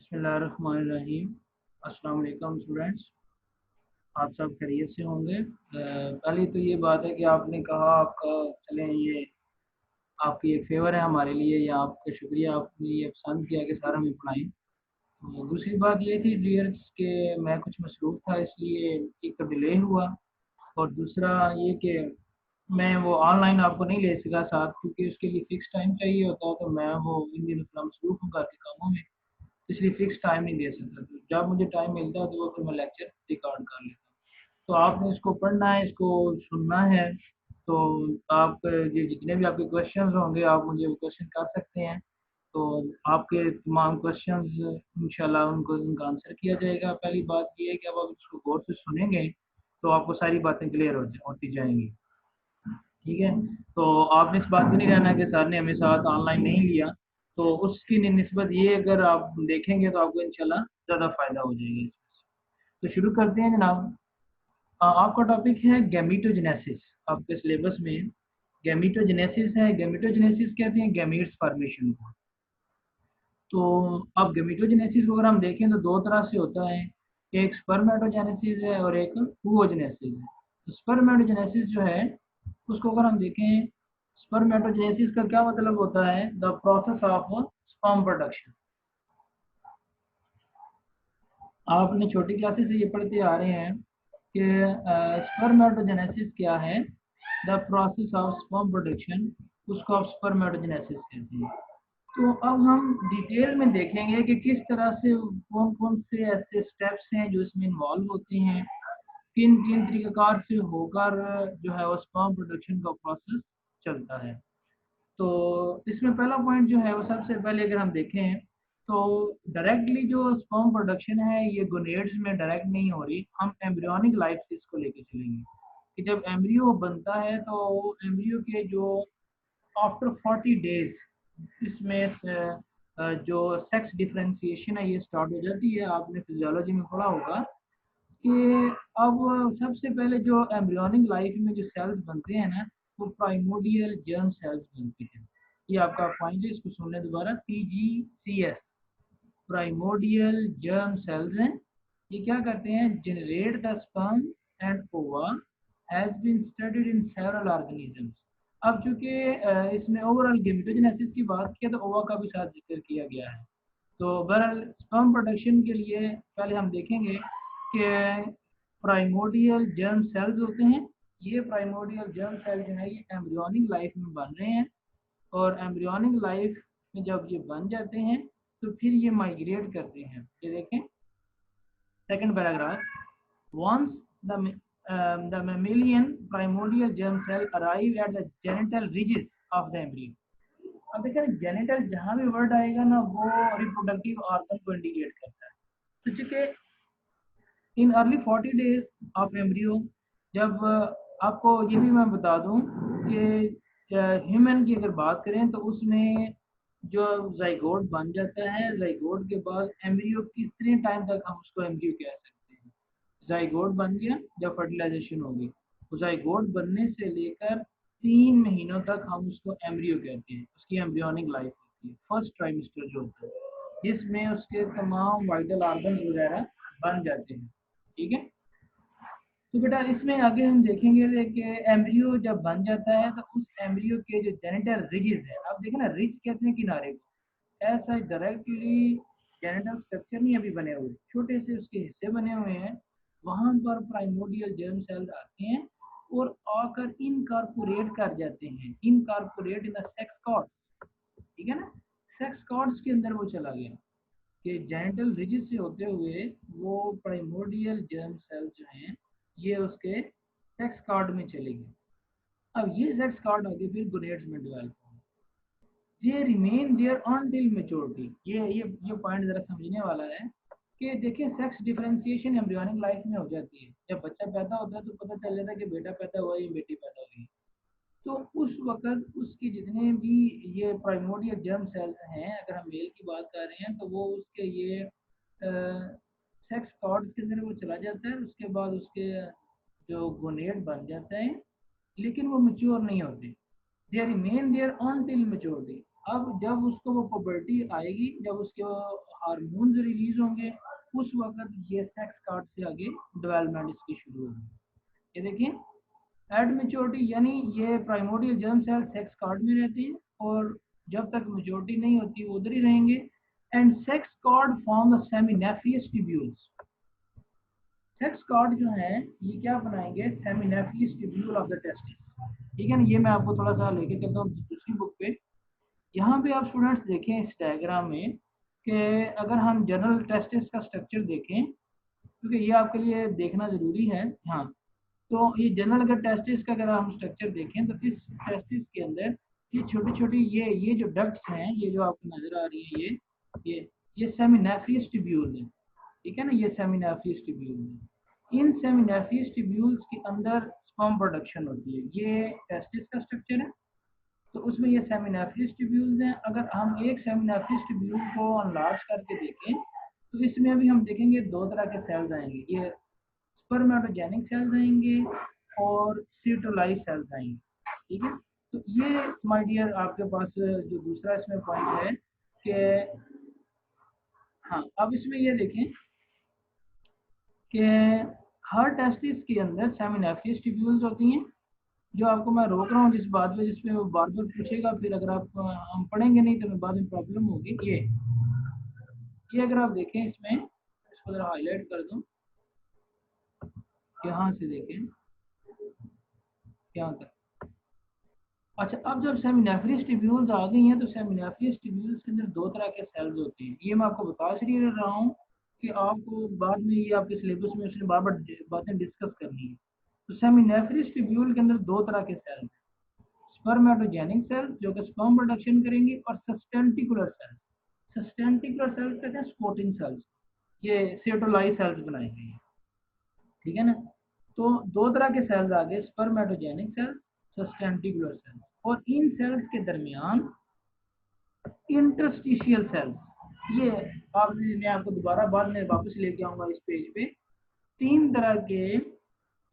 बिस्मिल्लाहिर्रहमानिर्रहीम। अस्सलाम वालेकुम स्टूडेंट्स, आप सब खैरियत से होंगे। पहली तो ये बात है कि आपने कहा आपका चलें ये आपकी एक फेवर है हमारे लिए, या आपका शुक्रिया, आपने ये पसंद किया कि सर हमें पढ़ाएं। तो दूसरी बात ये थी डियर्स के मैं कुछ मसरूफ़ था, इसलिए एक तो डिले हुआ, और दूसरा ये कि मैं वो ऑनलाइन आपको नहीं ले सका साथ, क्योंकि उसके लिए फ़िक्स टाइम चाहिए होता है। तो मैं वो इन दिनों थोड़ा मसरूफ़ हूँ घर के कामों में, इसलिए फिक्स टाइम नहीं दे सकता। तो जब मुझे टाइम मिलता है तो वो फिर मैं लेक्चर रिकॉर्ड कर लेता हूँ। तो आपने इसको पढ़ना है, इसको सुनना है। तो आप ये जितने भी आपके क्वेश्चंस होंगे आप मुझे वो क्वेश्चन कर सकते हैं। तो आपके तमाम क्वेश्चंस इंशाल्लाह उनका आंसर किया जाएगा। पहली बात ये है कि अब आप इसको गौर से सुनेंगे तो आपको सारी बातें क्लियर होती जाएंगी। ठीक है, तो आपने इस बात भी नहीं रहना कि सर ने हमें साथ ऑनलाइन नहीं लिया, तो उसकी निस्बत ये अगर आप देखेंगे तो आपको इंशाल्लाह ज़्यादा फ़ायदा हो जाएगा। तो शुरू करते हैं जनाब। आपका टॉपिक है गैमीटोजेनेसिस। आपके सिलेबस में गैमीटोजेनेसिस है। गैमीटोजेनेसिस कहते हैं गैमीट्स फॉर्मेशन को। तो अब गैमीटोजेनेसिस अगर हम देखें तो दो तरह से होता है, एक स्पर्मेटोजेनेसिस है और एक oogenesis है। तो स्पर्मेटोजेनेसिस जो है उसको अगर हम देखें, स्पर्मेटोजेनेसिस का क्या मतलब होता है, the process of sperm production. आपने छोटी क्लासेस से ये पढ़ते आ रहे हैं कि स्पर्मेटोजेनेसिस क्या है, the process of sperm production, उसको आप स्पर्मेटोजेनेसिस कहते हैं। तो अब हम डिटेल में देखेंगे कि किस तरह से कौन कौन से ऐसे स्टेप्स हैं जो इसमें इन्वॉल्व होते हैं, किन किन तरीक़ाकार से होकर जो है वो स्पर्म प्रोडक्शन का प्रोसेस चलता है। तो इसमें पहला पॉइंट जो है वो सबसे पहले अगर हम देखें तो डायरेक्टली जो स्पर्म प्रोडक्शन है ये गोनेड्स में डायरेक्ट नहीं हो रही। हम एम्ब्रियोनिक लाइफ से इसको लेके चलेंगे कि जब एम्ब्रियो बनता है तो एम्ब्रियो के जो आफ्टर 40 डेज इसमें जो सेक्स डिफरेंशिएशन है ये स्टार्ट हो जाती है। आपने फिजियोलॉजी में पढ़ा होगा कि अब सबसे पहले जो एम्ब्रियोनिक लाइफ में जो सेल्स बनते हैं ना, वो प्राइमोडियल जर्म सेल्स बनते हैं। ये आपका पॉइंट है, इसको सुन लें दोबारा, PGCS, प्राइमोडियल जर्म सेल्स हैं। ये क्या करते हैं, generate the sperm and ova has been studied in several organisms. अब चूंकि इसमें ओवरऑल गैमेटोजेनेसिस की बात की तो ओवा का भी साथ जिक्र किया गया है। तो बहरहाल स्पर्म प्रोडक्शन के लिए पहले हम देखेंगे कि प्राइमोडियल जर्म सेल्स होते हैं। ये प्राइमोडियल जर्म सेल जो है ये एम्ब्रियोनिक लाइफ में बन रहे हैं, और एम्ब्रियोनिक लाइफ में जब ये बन जाते हैं तो फिर ये माइग्रेट करते हैं। ये देखें second paragraph, once the the mammalian primordial germ cell arrive at the genital ridges of the embryo। अब देखें जेनिटल जहाँ भी वर्ड आएगा ना वो रिप्रोडक्टिव ऑर्गन को इंडिकेट करता है। तो चूंकि in early 40 days of embryo, जब आपको ये भी मैं बता दूं कि ह्यूमन की अगर बात करें तो उसमें जो जाइगोट बन जाता है, जाइगोट के बाद एम्ब्रियो कितने टाइम तक हम उसको एम्ब्रियो कह सकते हैं। जाइगोट बन गया जब फर्टिलाइजेशन होगी, तो जाइगोट बनने से लेकर 3 महीनों तक हम उसको एम्ब्रियो कहते हैं। उसकी एम्ब्रियोनिक लाइफ होती है, फर्स्ट ट्राइमेस्टर जो होता है जिसमें उसके तमाम वाइटल ऑर्गन वगैरह बन जाते हैं। ठीक है, तो बेटा इसमें आगे हम देखेंगे कि एम्ब्रियो जब बन जाता है तो उस एम्ब्रियो के जो जेनिटल रिजेस है, आप देखें ना रिज कहते हैं किनारे को, ऐसा डायरेक्टली जेनिटल स्ट्रक्चर नहीं अभी बने हुए, छोटे से उसके हिस्से बने हुए हैं, वहां पर प्राइमोडियल जर्म सेल्स आते हैं और आकर इनकॉर्पोरेट कर जाते हैं, incorporate in the sex cord. ठीक है ना, सेक्स कॉर्ड्स के अंदर वो चला गया कि जेनिटल रिजिस से होते हुए वो प्राइमोडियल जर्म सेल जो हैं ये उसके सेक्स कार्ड में चले गए। अब ये सेक्स कार्ड आगे फिर गोनेड्स में डेवलप होंगे, ये रिमेन देयर अनटिल मैच्योरिटी। ये पॉइंट जरा समझने वाला है कि देखिए सेक्स डिफरेंशिएशन एम्ब्रियोनिक लाइफ में हो जाती है। जब बच्चा पैदा होता है तो पता चल जाता है कि बेटा पैदा हुआ है या बेटी पैदा हुई है। तो उस वक्त उसके जितने भी ये प्राइमोडियल जर्म सेल्स हैं, अगर हम मेल की बात कर रहे हैं तो वो उसके ये सेक्स कॉर्ड के अंदर वो चला जाता है। उसके बाद उसके जो गोनेड बन जाते हैं, लेकिन वो मैच्योर नहीं होते, they remain there until maturity. अब जब उसको वो पुबर्टी आएगी, जब उसके हार्मोन्स रिलीज होंगे, उस वक्त ये सेक्स कार्ड से आगे डेवलपमेंट इसकी शुरू होगी। ये देखिए एट मेच्योरिटी, यानी ये primordial germ cell sex cord में रहते हैं और जब तक मेच्योरिटी नहीं होती वो उधर ही रहेंगे। And sex cord form the seminiferous tubules. Sex cord जो है ये क्या बनाएंगे, seminiferous tubule of the testis. ठीक है ना, ये मैं आपको थोड़ा सा लेके चलता हूँ दूसरी बुक पे। यहाँ पे आप स्टूडेंट्स देखें इस डायग्राम में कि अगर हम जनरल टेस्टिस का स्ट्रक्चर देखें, क्योंकि ये आपके लिए देखना जरूरी है। हाँ, तो ये जनरल अगर टेस्टिस का अगर हम स्ट्रक्चर देखें तो इस टेस्टिस के अंदर ये छोटी छोटी ये जो डक्ट्स हैं, ये जो आपको नजर आ रही है, ये सेमिनेफियस ट्यूब्यूल है। ठीक है ना, ये सेमिनेफियस ट्यूब्यूल है। इन सेमिनेफियस ट्यूब्यूल्स के अंदर स्पर्म प्रोडक्शन होती है। ये टेस्टिस का स्ट्रक्चर है, तो उसमें ये सेमिनेफियस ट्यूब्यूल्स हैं। अगर हम एक सेमिनेफियस ट्यूब्यूल को अनलार्ज करके देखें तो इसमें भी हम देखेंगे दो तरह के सेल्स आएंगे, ये स्पर्मेटोजेनिक सेल्स आएंगे और सीटोलाइज सेल्स आएंगे। ठीक है, तो ये माय डियर आपके पास जो दूसरा इसमें पॉइंट है कि हाँ, अब इसमें ये देखें कि हर टेस्टिस के अंदर सेमिनेफियस ट्यूब्यूल्स होती हैं। जो आपको मैं रोक रहा हूँ जिस बात पे, जिसपे वो बार बार पूछेगा, फिर अगर आप हम पढ़ेंगे नहीं तो बाद में प्रॉब्लम होगी। ये अगर आप देखें इसमें, इसको जरा हाईलाइट कर दूं, यहाँ से देखें क्या होता है। अच्छा, अब जब सेमिनेफियस ट्यूब्यूल्स आ गई हैं तो सेमिनेफियस ट्यूब्यूल्स के अंदर दो तरह के सेल्स होते हैं। ये मैं आपको बता इसलिए रहा हूँ कि आपको बाद में ये आपके सिलेबस में उसने बार बार बातें डिस्कस करनी है। तो सेमिनेफियस ट्यूब्यूल के अंदर दो तरह के सेल्स, स्पर्मेटोजेनिक सेल जो कि स्पर्म प्रोडक्शन करेंगे, और सस्टेंटिकुलर सेल। सस्टेंटिकुलर सेल्स कहते हैं स्पोर्टिंग सेल्स, ये सेटोलाइज सेल्स बनाएंगे। ठीक है ना, तो दो तरह के सेल्स आ गए, स्पर्मेटोजेनिक सेल, सस्टेंटिकुलर सेल। और इन सेल्स के दरमियान इंटरस्टिशियल सेल्स, ये आपने, मैं आपको दोबारा बाद में वापस लेके आऊंगा इस पेज पे। तीन तरह के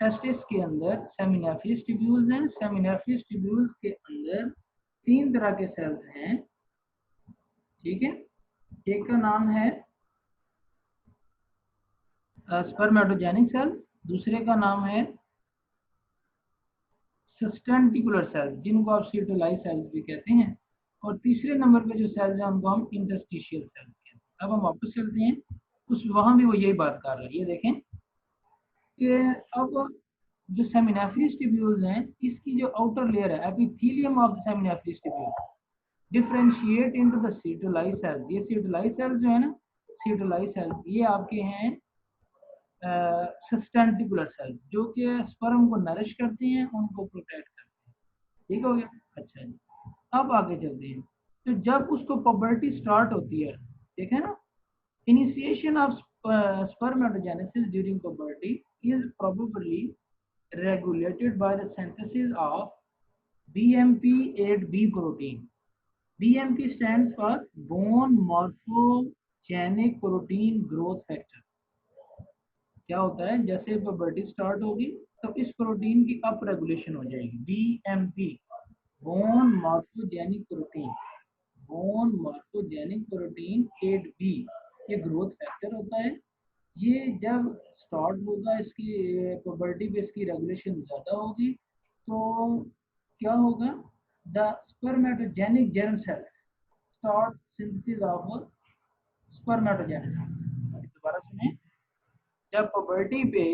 टेस्टिस के अंदर सेमिनेफियस ट्यूब्यूल्स हैं। सेमिनेफियस ट्यूब्यूल्स के अंदर तीन तरह के सेल्स हैं। ठीक है, एक का नाम है स्पर्मेटोजेनिक सेल, दूसरे का नाम है सस्टेंटिकुलर सेल्स जिनको आप सीटोलाइज सेल्स भी कहते हैं, और तीसरे नंबर पे जो सेल्स हैं उनको हम इंटरस्टिशियल सेल्स कहते हैं। अब हम वापस चलते हैं, उस वहां भी वो यही बात कर रहे हैं। ये देखें कि अब जो सेमिनेफियस ट्यूब्यूल्स हैं, इसकी जो आउटर लेयर है epithelium of the seminiferous tubule differentiate into the Sertoli's cells. ये सीटोलाइज सेल्स जो है ना, सीटोलाइज सेल्स ये आपके हैं सस्टेंटिकुलर सेल्स, जो कि स्पर्म को नरिश करते हैं, उनको प्रोटेक्ट करते हैं। ठीक हो गया, अच्छा जी। अब आगे चलते हैं। तो जब उसको पबर्टी स्टार्ट होती है, ठीक है ना, initiation of spermatogenesis during puberty is probably regulated by the synthesis of BMP8B protein. BMP stands for bone morphogenic protein growth factor. क्या होता है, जैसे puberty स्टार्ट होगी तो इस प्रोटीन की अप रेगुलेशन हो जाएगी। BMP bone morphogenic protein, bone morphogenic protein 8B, ये ग्रोथ फैक्टर होता है। ये जब स्टार्ट होगा, इसकी प्रोपर्टी पे इसकी रेगुलेशन ज़्यादा होगी तो क्या होगा, the spermatogenic germ cell start synthesis of spermatogenic. दोबारा सुने, जब प्रोपर्टी पे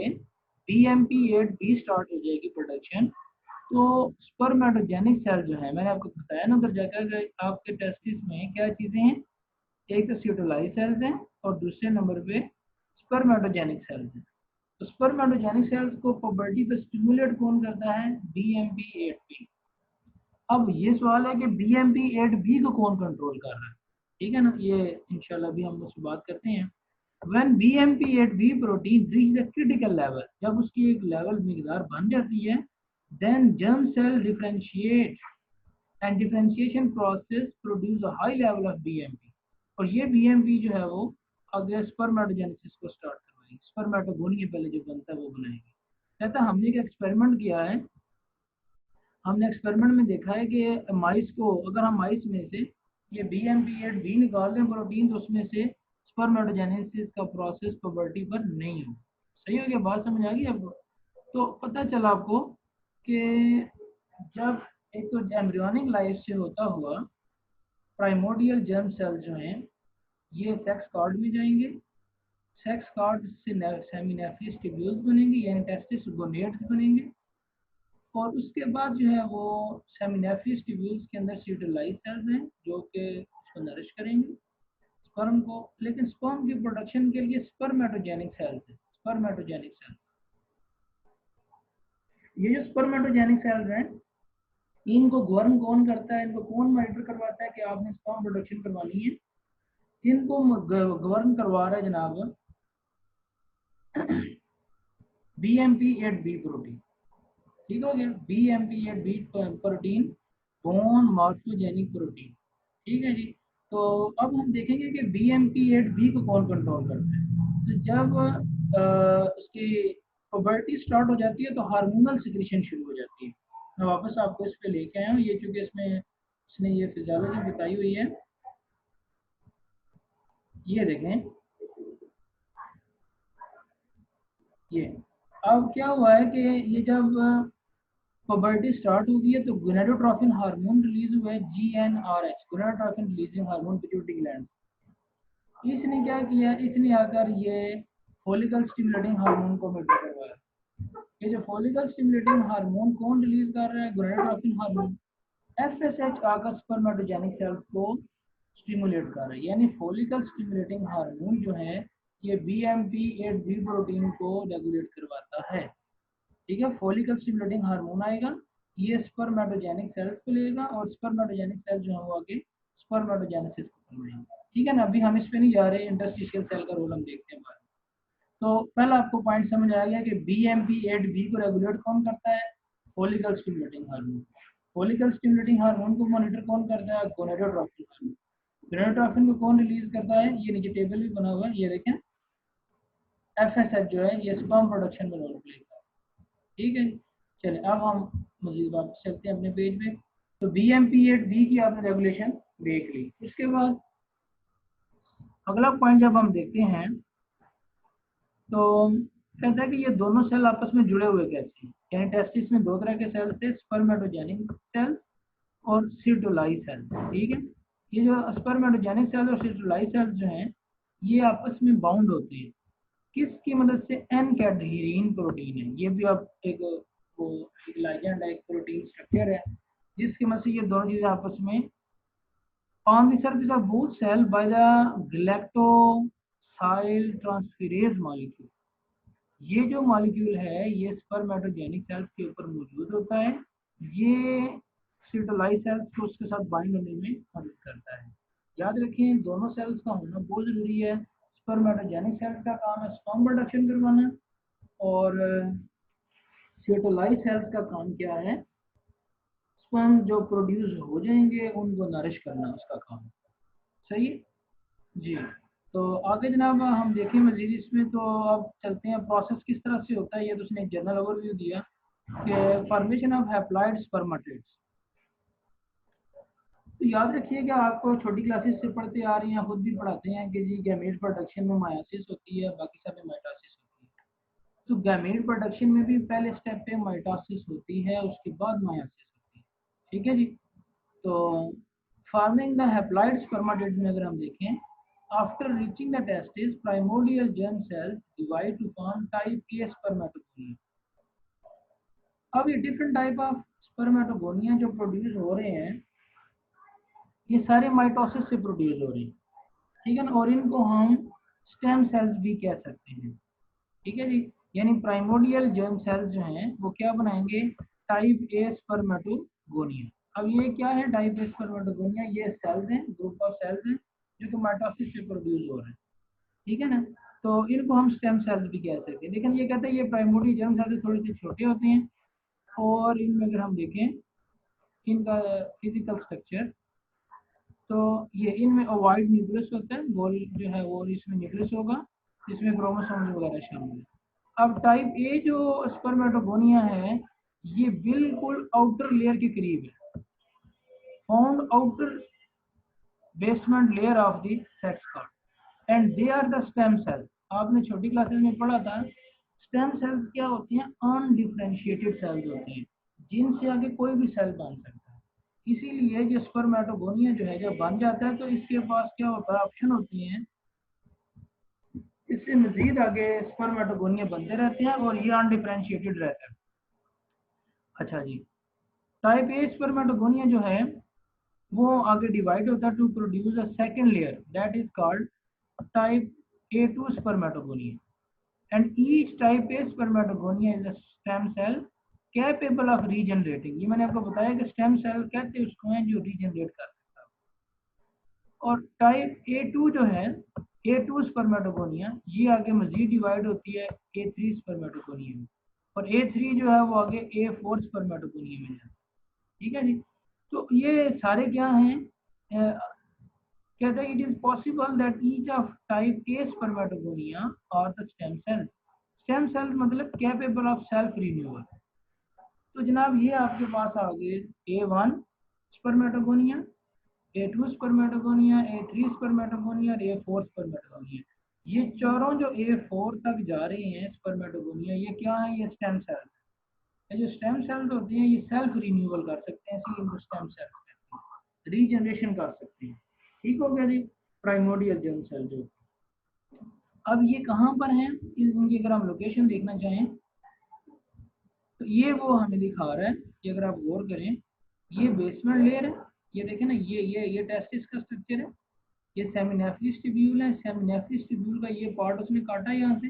BMP8B स्टार्ट हो जाएगी प्रोडक्शन, तो स्पर्मेटोजेनिक सेल जो है, मैंने आपको बताया ना उधर जाकर आपके टेस्टिस में क्या चीजें हैं, एक तो सीटोलाइज सेल्स हैं और दूसरे नंबर पे स्पर्मेटोजेनिक सेल्स हैं। तो स्पर्मेटोजेनिक सेल्स को पुबर्टी पे स्टिमुलेट कौन करता है, BMP8B। अब ये सवाल है कि BMP8B को कौन कंट्रोल कर रहा है। ठीक है ना, ये इंशाल्लाह भी हम उससे बात करते हैं। When BMP8B protein reach the critical level, जब उसकी एक लेवल मिकदार बन जाती है, then germ cell differentiate and differentiation process produce a high level of BMP, और ये BMP जो है वो अगर स्पर्मेटोजेनेसिस को स्टार्ट करवाएगी, स्पर्मेटोगोनिया पहले जो बनता है वो बनाएगी। कहता हमने एक एक्सपेरिमेंट किया है, हमने एक्सपेरिमेंट में देखा है कि माइस को, अगर हम माइस में से ये BMP8B निकाल दें प्रोटीन, तो उसमें से स्पर्मेटोजेनेसिस का प्रोसेस प्यूबर्टी पर नहीं हो। सही हो गया, बात समझ आ गई आपको? तो पता चला आपको कि जब एक तो एम्ब्रियोनिक लाइफ से होता हुआ प्राइमोर्डियल जर्म सेल जो हैं ये सेक्स कार्ड में जाएंगे, सेक्स कार्ड से सेमिनेफिस ट्यूब्यूल्स बनेंगे यानी टेस्टिस गोनेड्स बनेंगे, और उसके बाद जो है वो सेमिनेफिस ट्यूब्यूल्स के अंदर सीटोलाइज सेल्स हैं जो कि उसको नरिश करेंगे स्पर्म को। लेकिन स्पर्म की प्रोडक्शन के लिए स्पर्मेटोजेनिक सेल्स है, स्पर्मेटोजेनिक सेल्स। ये जो स्पर्मेटोजेनिक सेल्स हैं इनको गवर्न कौन करता है, इनको कौन मॉनिटर करवाता है कि आपने स्पर्म प्रोडक्शन करवानी है? इनको गवर्न करवा रहा है जनाब BMP8B प्रोटीन। ठीक हो गया, BMP8B protein bone morphogenic protein. ठीक है जी। तो अब हम देखेंगे कि BMP8B को कौन कंट्रोल करता है। तो जब उसकी प्यूबर्टी स्टार्ट हो जाती है तो हार्मोनल सिक्रीशन शुरू हो जाती है। मैं वापस आपको इस पे लेके आया हूँ, ये चूंकि इसने ये फिजियोलॉजी बताई हुई है। ये देखें, ये अब क्या हुआ है कि ये जब प्यूबर्टी स्टार्ट हो गई है तो गोनाडोट्रोपिन हार्मोन रिलीज हुआ है, GnRH, gonadotropin releasing hormone pituitary gland. इसने क्या किया, इसने आकर ये फॉलिकल स्टिमुलेटिंग हार्मोन को मेटर करवाया। ये जो फॉलिकल स्टिमुलेटिंग हार्मोन कौन रिलीज कर रहा है? Gonadotropin hormone. FSH आकर स्पर्मेटोजेनिक सेल्स को स्टिमुलेट कर रहा है, यानी फॉलिकल स्टिमुलेटिंग हार्मोन जो है ये BMP8B प्रोटीन को रेगुलेट करवाता है। ठीक है, फॉलिकल स्टिमुलेटिंग हार्मोन आएगा, ये स्पर्मेटोजेनिक सेल्स को लेगा और स्पर्मेटोजेनिक सेल्स जो है वो आगे स्पर्मेटोजेनेसिस को करवाएंगे। ठीक है ना, अभी हम इस पे नहीं जा रहे, इंटरस्टिशियल सेल का रोल हम देखते हैं बाद में। तो पहला आपको पॉइंट समझ आ गया कि BMP8B को रेगुलेट कौन करता है? Follicle stimulating hormone. Follicle stimulating hormone को मॉनिटर कौन करता है? गोनाडोट्रोपिन। गोनाडोट्रोपिन को कौन रिलीज करता है? ये नीचे टेबल भी बना हुआ है, ये देखें। FSH जो है ये स्पर्म प्रोडक्शन में रोल प्ले करता है। ठीक है, चलिए अब हम मजीद वापस चलते हैं अपने पेज पे। तो BMP8B की आपने रेगुलेशन देख ली। उसके बाद अगला पॉइंट जब हम देखते हैं तो कहता है कि ये दोनों सेल आपस में जुड़े हुए कैसे हैं। यानी टेस्टिस में दो तरह के सेल थे, स्पर्मेटोजेनिक सेल और सिटोलाइज सेल। ठीक है, ये जो स्पर्मेटोजेनिक सेल और सिटोलाइज सेल जो हैं ये आपस में बाउंड होते हैं किसकी मदद से? एन कैडहीरीन प्रोटीन है। ये भी आप एक वो एक लाइगेंड है, एक प्रोटीन स्ट्रक्चर है जिसकी मदद से ये दोनों चीजें आपस में on the surface of both cell by the galactosyltransferase molecule। ये जो मॉलिक्यूल है ये स्पर्मेटोजेनिक सेल्स के ऊपर मौजूद होता है, ये सिटोलाइज सेल्स को उसके साथ बाइंड होने में मदद करता है। याद रखें दोनों सेल्स का होना बहुत जरूरी है। स्पर्मेटोजेनिक सेल्स का काम है स्पर्म प्रोडक्शन करवाना, और सिटोलाइज सेल्स का काम क्या है? स्पर्म जो प्रोड्यूस हो जाएंगे उनको नरिश करना, उसका काम। सही है जी। तो आगे जनाब हम देखें मजीद इसमें, तो अब चलते हैं प्रोसेस किस तरह से होता है। ये तो उसने एक जनरल ओवरव्यू दिया कि फॉर्मेशन ऑफ हैप्लॉइड स्पर्मेटिड्स। तो याद रखिए कि आपको छोटी क्लासेस से पढ़ते आ रही हैं, खुद भी पढ़ाते हैं कि जी गैमेट प्रोडक्शन में मायोसिस होती है, बाकी सब में माइटोसिस होती है। तो गैमेट प्रोडक्शन में भी पहले स्टेप पे माइटोसिस होती है, उसके बाद मायोसिस होती है। ठीक है जी। तो फार्मिंग द हैप्लॉइड स्पर्मेटिड्स में अगर हम देखें, after reaching the testis primordial germ cells divide two form type A spermatogonia. अब ये डिफरेंट टाइप ऑफ स्पर्मेटोगोनिया जो प्रोड्यूस हो रहे हैं ये सारे माइटोसिस से प्रोड्यूस हो रहे हैं। ठीक है ना, और इनको हम स्टेम सेल्स भी कह सकते हैं। ठीक है जी, यानी प्राइमोर्डियल जर्म सेल्स जो हैं वो क्या बनाएंगे? Type A spermatogonia. अब ये क्या है टाइप ए स्पर्मेटोगोनिया? ये सेल्स हैं, ग्रुप ऑफ सेल्स हैं जो कि माइटोसिस से प्रोड्यूस हो रहे हैं। ठीक है ना, तो इनको हम स्टेम सेल्स भी कह सकते हैं। लेकिन ये कहते हैं ये प्राइमोर्डियल जर्म सेल्स थोड़े से छोटे होते हैं, और इनमें अगर हम देखें इनका फिजिकल स्ट्रक्चर, तो ये इनमें ओवाइड न्यूक्लियस होता है, गोल जो है वो इसमें न्यूक्लियस होगा जिसमें क्रोमोसोम्स वगैरह शामिल है। अब टाइप ए जो स्पर्मेटोगोनिया है ये बिल्कुल आउटर लेयर के करीब है, found outer basement layer of the sex cord and they are the stem cell. आपने छोटी क्लासेस में पढ़ा था स्टेम सेल्स क्या होती हैं, अनडिफरेंशिएटेड सेल्स होती हैं जिनसे आगे कोई भी सेल बन सकता है। इसीलिए जो स्पर्मेटोगोनिया जो है जब बन जाता है तो इसके पास क्या होता है, ऑप्शन होती हैं, इससे मजीद आगे स्पर्मेटोगोनिया बनते रहते हैं और ये अनडिफरेंशिएटेड रहता है। अच्छा जी, टाइप ए स्पर्मेटोगोनिया जो है वो आगे डिवाइड होता है to produce a second layer that is called type A2 spermatogonia and each type A spermatogonia is a stem cell capable of regenerating. ये मैंने आपको बताया कि स्टेम सेल कहते हैं उसको हैं जो रीजनरेट कर सकता है। और टाइप A2 जो है A2 स्पर्मेटोगोनिया ये आगे मजीद डिवाइड होती है A3 स्पर्मेटोगोनिया में और A3 जो है वो आगे A4 स्पर्मेटोगोनिया में है। ठीक है जी, तो ये सारे क्या हैं, कहते हैं it is possible that each of type A spermatogonia और द स्टेम सेल मतलब कैपेबल ऑफ सेल्फ रिन्यूअल। तो जनाब ये आपके पास आ गए A1 spermatogonia, A2 spermatogonia, A3 spermatogonia और A4 स्पर्मेटोगोनिया। ये चारों जो A4 तक जा रहे हैं स्पर्मेटोगोनिया ये क्या है, ये स्टेम सेल्स है। जो स्टेम सेल्स होते हैं ये सेल्फ रिन्यूअल कर सकते हैं, इसलिए इनको स्टेम सेल्स रीजनरेशन कर सकते हैं। ठीक हो गया जी, प्राइमोर्डियल जर्म सेल जो। अब ये कहाँ पर हैं, इनकी अगर हम लोकेशन देखना चाहें तो ये वो हमें दिखा रहा है कि अगर आप गौर करें ये बेसमेंट लेयर है, ये देखें ना, ये टेस्टिस का स्ट्रक्चर है, ये सेमिनेफ्रिस ट्यूब्यूल है, सेमिनेफ्रिस ट्यूब्यूल का ये पार्ट उसने काटा यहाँ से।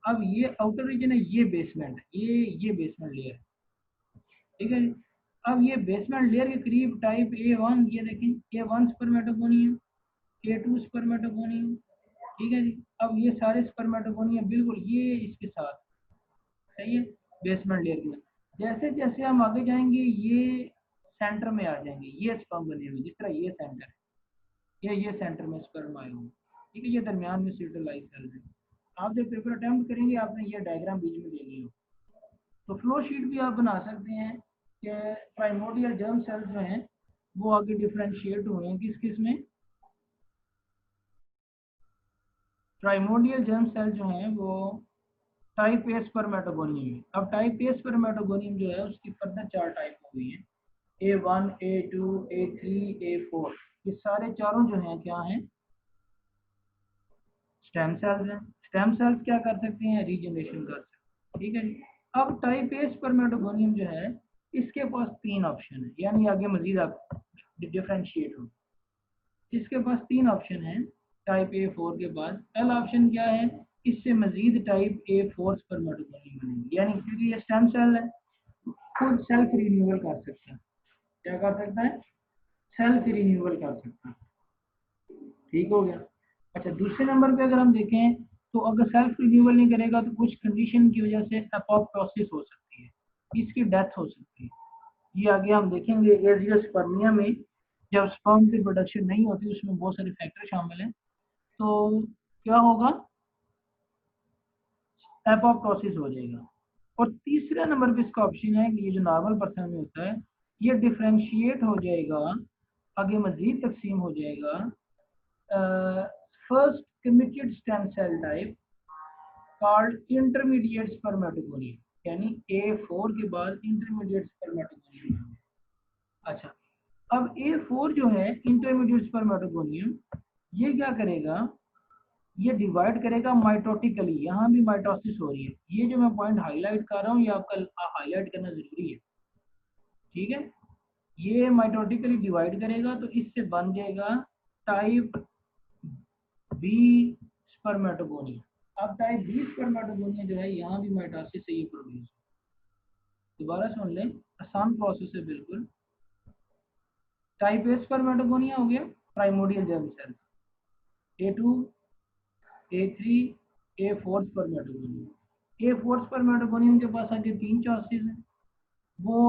अब ये आउटर रीजन है, ये बेसमेंट है, ये बेसमेंट लेयर है। ठीक है जी, अब ये बेसमेंट लेयर के करीब टाइप A1 ये देखें A1 स्पर्मेटोगोनिया, A2 स्पर्मेटोगोनिया। ठीक है जी, अब ये सारे स्पर्मेटोगोनिया बिल्कुल ये इसके साथ सही है बेसमेंट लेयर के। जैसे जैसे हम आगे जाएंगे ये सेंटर में आ जाएंगे, ये स्पर्म बने हुए जिस तरह ये सेंटर है, ये सेंटर में स्पर्म आए हुए। ठीक है, ये दरमियान में सिटोलाइज सेल है। आप जब पेपर अटेम्प्ट करेंगे आपने ये डायग्राम बीच में देनी हो, तो फ्लो शीट भी आप बना सकते हैं कि प्राइमोर्डियल जर्म सेल्स जो हैं वो आगे डिफरेंशिएट हुए हैं किस किस में। प्राइमोर्डियल जर्म सेल जो हैं वो टाइप ए स्पर्मेटोगोनियम में। अब टाइप ए स्पर्मेटोगोनियम जो है उसकी फर्दर 4 टाइप हो गई हैं, A1, A2, A3, A4। ये सारे चारों जो हैं क्या हैं, स्टेम सेल्स हैं। स्टेम सेल्स क्या कर सकते हैं, रीजनरेशन कर सकते हैं। ठीक है जी, अब टाइप ए स्पर्मेटोगोनियम जो है इसके पास 3 ऑप्शन है, यानी आगे मजीद आप डिफरेंशिएट हो, इसके पास 3 ऑप्शन है टाइप A4 के बाद। पहला ऑप्शन क्या है, इससे मजीद टाइप A4 स्पर्मेटोगोनियम बनेगी, यानी क्योंकि ये स्टेम सेल है खुद सेल्फ रिन्यूअल कर सकता है। क्या कर सकता है, सेल्फ रिन्यूअल कर सकता है। ठीक हो गया। अच्छा, दूसरे नंबर पे अगर हम देखें तो अगर सेल्फ रिन्यूअल नहीं करेगा तो कुछ कंडीशन की वजह से एपोप्टोसिस हो सकती है, इसकी डेथ हो सकती है। ये आगे हम देखेंगे एजियोस्पर्मिया में जब स्पर्म की प्रोडक्शन नहीं होती उसमें बहुत सारे फैक्टर शामिल हैं, तो क्या होगा, एपोप्टोसिस हो जाएगा। और तीसरा नंबर पे इसका ऑप्शन है कि ये जो नॉर्मल पर्सन में होता है ये डिफरेंशिएट हो जाएगा, आगे मजीद तकसीम हो जाएगा first committed stem cell type called intermediate spermatogonium, यानी A4 के बाद इंटरमीडिएट स्पर्मेटोगोनियम। अच्छा, अब A4 जो है इंटरमीडिएट स्पर्मेटोगोनियम ये क्या करेगा, ये डिवाइड करेगा माइटोटिकली, यहाँ भी माइटोसिस हो रही है। ये जो मैं पॉइंट हाईलाइट कर रहा हूँ ये आपका हाईलाइट करना जरूरी है। ठीक है, ये माइटोटिकली डिवाइड करेगा तो इससे बन जाएगा टाइप बी स्पर्मेटोगोनिया। अब टाइप बी स्पर्मेटोगोनिया जो है यहाँ भी माइटोसिस से ये प्रोड्यूस, दोबारा सुन लें, आसान प्रोसेस है बिल्कुल। टाइप ए स्पर्मेटोगोनिया हो गया primordial germ cell, A2, A3, A4 spermatogonium. A4 spermatogonium के पास आगे 3 चॉइसेस हैं, वो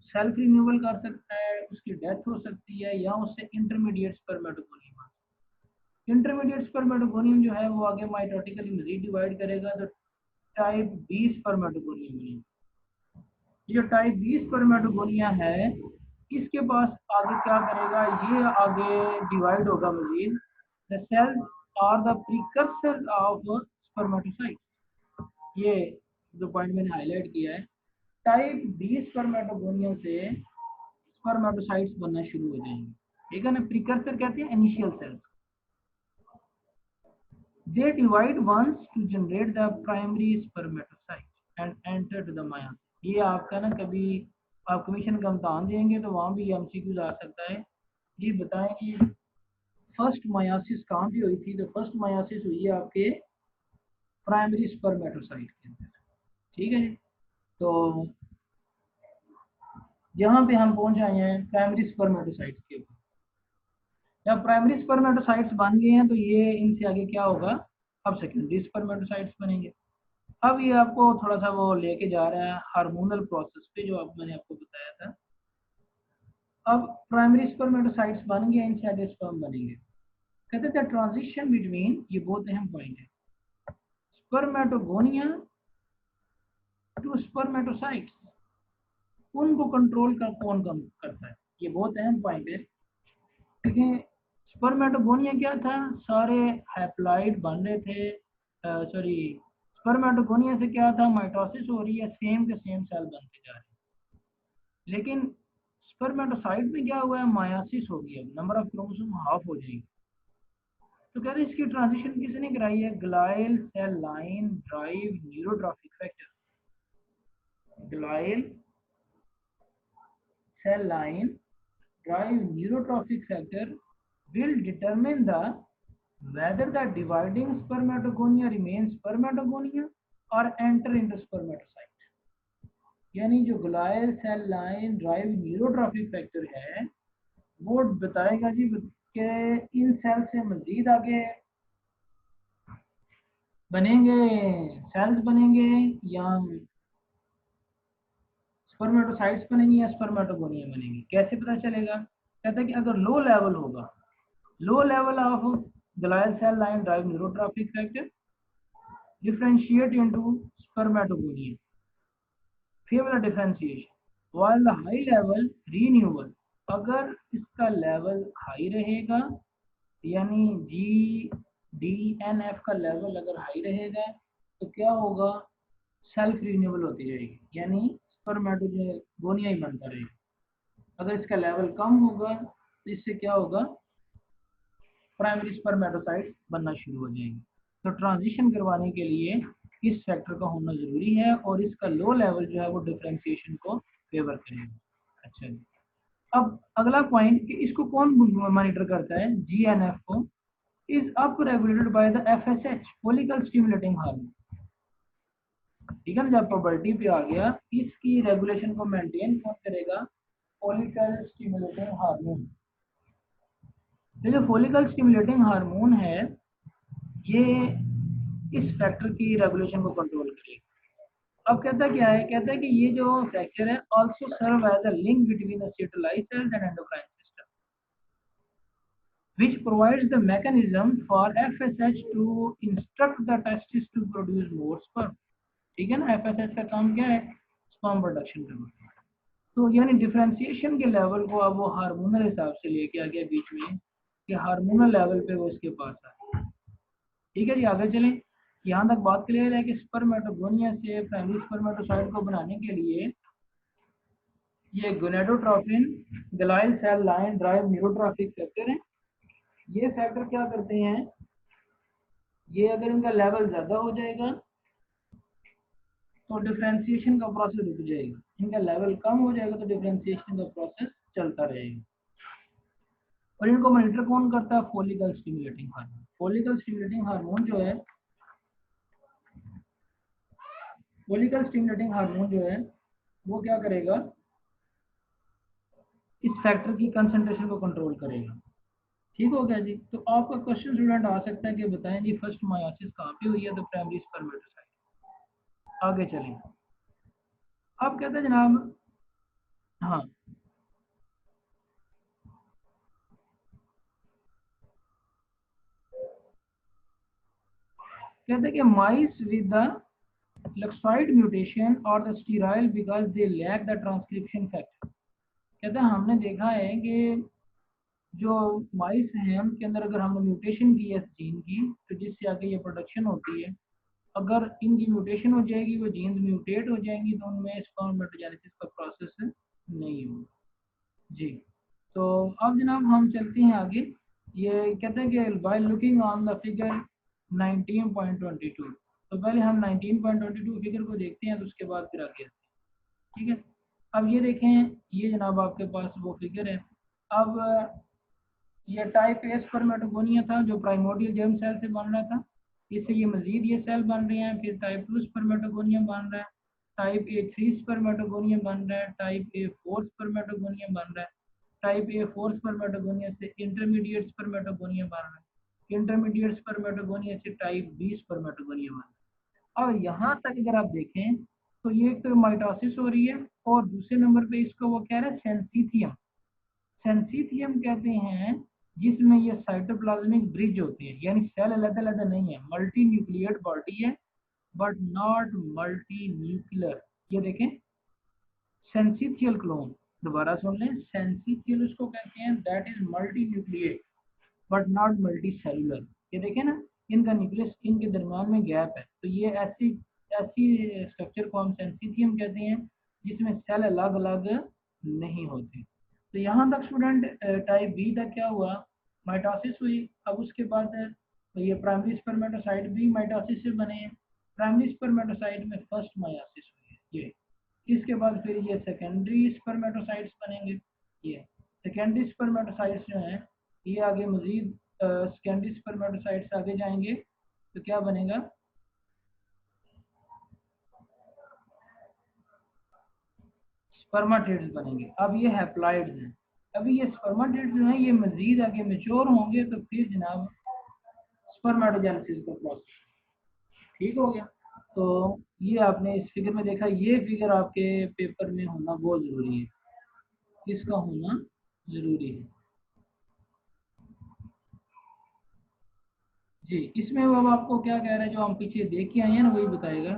सेल्फ रिन्यूअल कर सकता है, उसकी डेथ हो सकती है, या उससे इंटरमीडिएट स्पर्मेटोगोनियम। इंटरमीडिएट स्पर्मेटोगोनियम जो है वो आगे माइटोटिकली मजीद डिवाइड करेगा तो टाइप बी स्पर्मेटोगोनियम बनेगा। ये जो टाइप बी स्पर्मेटोगोनिया है इसके पास आगे क्या करेगा, ये आगे डिवाइड होगा मजीद। The cells are the precursor of spermatocyte, ये जो पॉइंट मैंने हाईलाइट किया है। टाइप बी स्पर्मेटोगोनिया से स्पर्मेटोसाइट्स बनना शुरू हो जाएंगे, ठीक है ना। प्रीकर्सर कहते हैं initial cells. They divide once to generate the primary spermatocyte and enter to the meiosis. ये आपका ना कभी आप कमीशन का इम्तहान देंगे तो वहाँ भी एमसीक्यूज आ सकता है। ये बताएं कि फर्स्ट मायोसिस कहाँ पे हुई थी। तो फर्स्ट मायोसिस हुई है आपके प्राइमरी स्पर्मेटोसाइट के अंदर, ठीक है जी। तो यहाँ पे हम पहुँच आए हैं प्राइमरी स्पर्मेटोसाइट के ऊपर। जब प्राइमरी स्पर्मेटोसाइट्स बन गए हैं तो ये इनसे आगे क्या होगा, अब सेकेंडरी स्पर्मेटोसाइट्स बनेंगे। अब ये आपको थोड़ा सा वो लेके जा रहा है हार्मोनल प्रोसेस पे, जो मैंने आपको बताया था। अब प्राइमरी स्पर्मेटोसाइट्स बन गए, इनसे आगे स्पर्म बनेंगे। कहते थे ट्रांजिशन बिटवीन, ये बहुत अहम पॉइंट है, स्पर्मेटोगोनिया टू स्पर्मेटोसाइट्स, उनको कंट्रोल कर कौन कम करता है, ये बहुत अहम पॉइंट है। क्योंकि स्पर्मेटोगोनिया क्या था, सारे हैप्लॉइड बन रहे थे, सॉरी स्पर्मेटोगोनिया से क्या था, माइटोसिस हो रही है, सेम के सेम सेल बनते जा रहे हैं। लेकिन स्पर्मेटोसाइट में क्या हुआ है, मायोसिस हो गया, नंबर ऑफ क्रोमोसोम हाफ हो जाएगी। तो कहते हैं इसकी ट्रांजिशन किसने कराई है, glial cell line derived neurotrophic factor. Glial cell line derived neurotrophic factor will determine the whether the dividing spermatogonia remains spermatogonia or enter into spermatocyte। यानी जो glial cell line derived neurotrophic factor है वो बताएगा जी कि इन cell से मजीद आगे बनेंगे, sales बनेंगे या स्पर्मेटोसाइट्स बनेंगे या स्पर्मेटोगोनिया बनेंगे। कैसे पता चलेगा, कहता है कि अगर लो लेवल होगा, low level of glial cell line derived neurotrophic factor differentiate into spermatogonia, favor differentiation, while the high level renewal, अगर इसका लेवल हाई रहेगा यानी GDNF का लेवल अगर हाई रहेगा तो क्या होगा, सेल्फ रिन्यूअल होती जाएगी, यानी स्पर्मेटोगोनिया ही बनता रहेगा। अगर इसका लेवल कम होगा तो इससे क्या होगा, प्राइमरी स्पर्मेटोसाइट बनना शुरू हो जाएंगे। तो ट्रांजिशन करवाने के लिए इस फैक्टर का होना जरूरी है और इसका लो लेवल जो है वो डिफरेंशिएशन को फेवर करेगा। अच्छा जी, अब अगला पॉइंट कि इसको कौन मॉनिटर करता है, जीएनएफ को, is up regulated by the FSH follicle stimulating hormone. ठीक है ना, जब प्रोबर्टी पे आ गया, इसकी रेगुलेशन को मेंटेन कौन करेगा, फॉलिकल स्टिमुलेटिंग हार्मोन। तो जो फॉलिकल स्टिमुलेटिंग हार्मोन है ये इस फैक्टर की रेगुलेशन को कंट्रोल करेगा। अब कहता क्या है, कहता है कि ये जो फैक्टर है also serve as a link between acetyl cells and endocrine system which provides the mechanism for FSH to instruct the testis to produce more sperm। ठीक है ना, FSH का काम क्या है, स्पर्म प्रोडक्शन करना। तो यानी डिफरेंशिएशन के लेवल को अब वो हार्मोनल हिसाब से लेके आ गया बीच में कि हार्मोनल लेवल पे वो इसके पास आ। ठीक है जी, आगे चलें। यहाँ तक बात क्लियर है कि स्पर्मेटोगोनिया से प्राइमरी स्पर्मेटोसाइट को बनाने के लिए ये gonadotropin, glial cell line derived neurotrophic factor है। ये फैक्टर क्या करते हैं, ये अगर इनका लेवल ज्यादा हो जाएगा तो डिफरेंशिएशन का प्रोसेस रुक जाएगा, इनका लेवल कम हो जाएगा तो डिफरेंशिएशन का प्रोसेस चलता रहेगा। और इनको मॉनिटर कौन करता है, follicle stimulating hormone. Follicle stimulating hormone जो है, फॉलिकल स्टिमुलेटिंग हार्मोन जो है वो क्या करेगा, इस फैक्टर की कंसंट्रेशन को कंट्रोल करेगा। ठीक हो गया जी। तो आपका क्वेश्चन स्टूडेंट आ सकता है कि बताएं जी फर्स्ट मायोसिस कहाँ पे हुई है, तो प्राइमरी स्पर्मेटोसाइट। आगे चलें। अब कहते हैं जनाब, हाँ कहते हैं कि mice with the luxoid mutation are the sterile because they lack the transcription factor. कहते हैं हमने देखा है कि जो माइस हैं उनके अंदर अगर हमने म्यूटेशन की है इस जीन की, तो जिससे आगे ये प्रोडक्शन होती है, अगर इनकी म्यूटेशन हो जाएगी, वो जीन्स म्यूटेट हो जाएंगी, तो उनमें स्पर्मेटोजेनेसिस का प्रोसेस नहीं होगा जी। तो अब जनाब हम चलते हैं आगे। ये कहते हैं कि by looking on the figure 19.22, तो पहले हम 19.22 फिगर को देखते हैं, तो उसके बाद फिर आगे आते हैं। ठीक है, अब ये देखें, ये जनाब आपके पास वो फिगर है। अब ये टाइप ए स्पर्मेटोगोनिया था जो प्राइमोर्डियल जर्म सेल से बन रहा था, इससे ये मजीद ये सेल बन रहे हैं। फिर टाइप 2 स्पर्मेटोगोनिया बन रहा है, टाइप ए 3 स्पर्मेटोगोनिया बन रहा है, टाइप ए 4 स्पर्मेटोगोनिया बन रहा है, टाइप ए 4 स्पर्मेटोगोनिया से इंटरमीडिएट स्पर्मेटोगोनिया बन रहा है, इंटरमीडिएट स्पर्मेटोगोनिया से टाइप बी स्पर्मेटोगोनिया बन रहा है। और यहाँ तक अगर आप देखें तो ये तो माइटोसिस हो रही है, और दूसरे नंबर पे इसको वो कह रहा है सेंसिथियम। सेंसिथियम कहते हैं जिसमें ये साइटोप्लाज्मिक ब्रिज होती है, यानी सेल अलग अलग नहीं है, मल्टी न्यूक्लियर बॉडी है बट नॉट मल्टी न्यूक्लियर। ये देखें, सेंसिथियल क्लोन, दोबारा सुन लें, सेंसिथियल उसको कहते हैं that is multi nuclear but not multi cellular. ये देखें ना, इनका न्यूक्लियस इनके दरमियान में गैप है, तो ये ऐसी ऐसी स्ट्रक्चर को हम सेंसिथियम कहते हैं जिसमें सेल अलग अलग नहीं होते। तो यहाँ तक स्टूडेंट टाइप बी तक क्या हुआ, माइटोसिस हुई। अब उसके बाद ये प्राइमरी स्पर्मेटोसाइट भी माइटोसिस से बने हैं। प्राइमरी स्पर्मेटोसाइट में फर्स्ट मायोसिस हुई है ये, इसके बाद फिर ये सेकेंडरी स्पर्मेटोसाइट्स बनेंगे। ये सेकेंडरी स्पर्मेटोसाइट्स जो हैं ये आगे मजीद सेकेंडरी स्पर्मेटोसाइट्स आगे जाएंगे तो क्या बनेगा, स्पर्मेटिड्स बनेंगे। अब ये हैप्लॉइड्स हैं। अभी ये स्पर्मेटिड्स जो हैं ये मजीद आगे मेच्योर होंगे, तो फिर जनाब स्पर्मेटोजेनेसिस का प्रोसेस ठीक हो गया। तो ये आपने इस फिगर में देखा, ये फिगर आपके पेपर में होना बहुत जरूरी है, इसका होना जरूरी है जी। इसमें वो अब आपको क्या कह रहा है, जो हम पीछे देख के आए हैं ना वही बताएगा।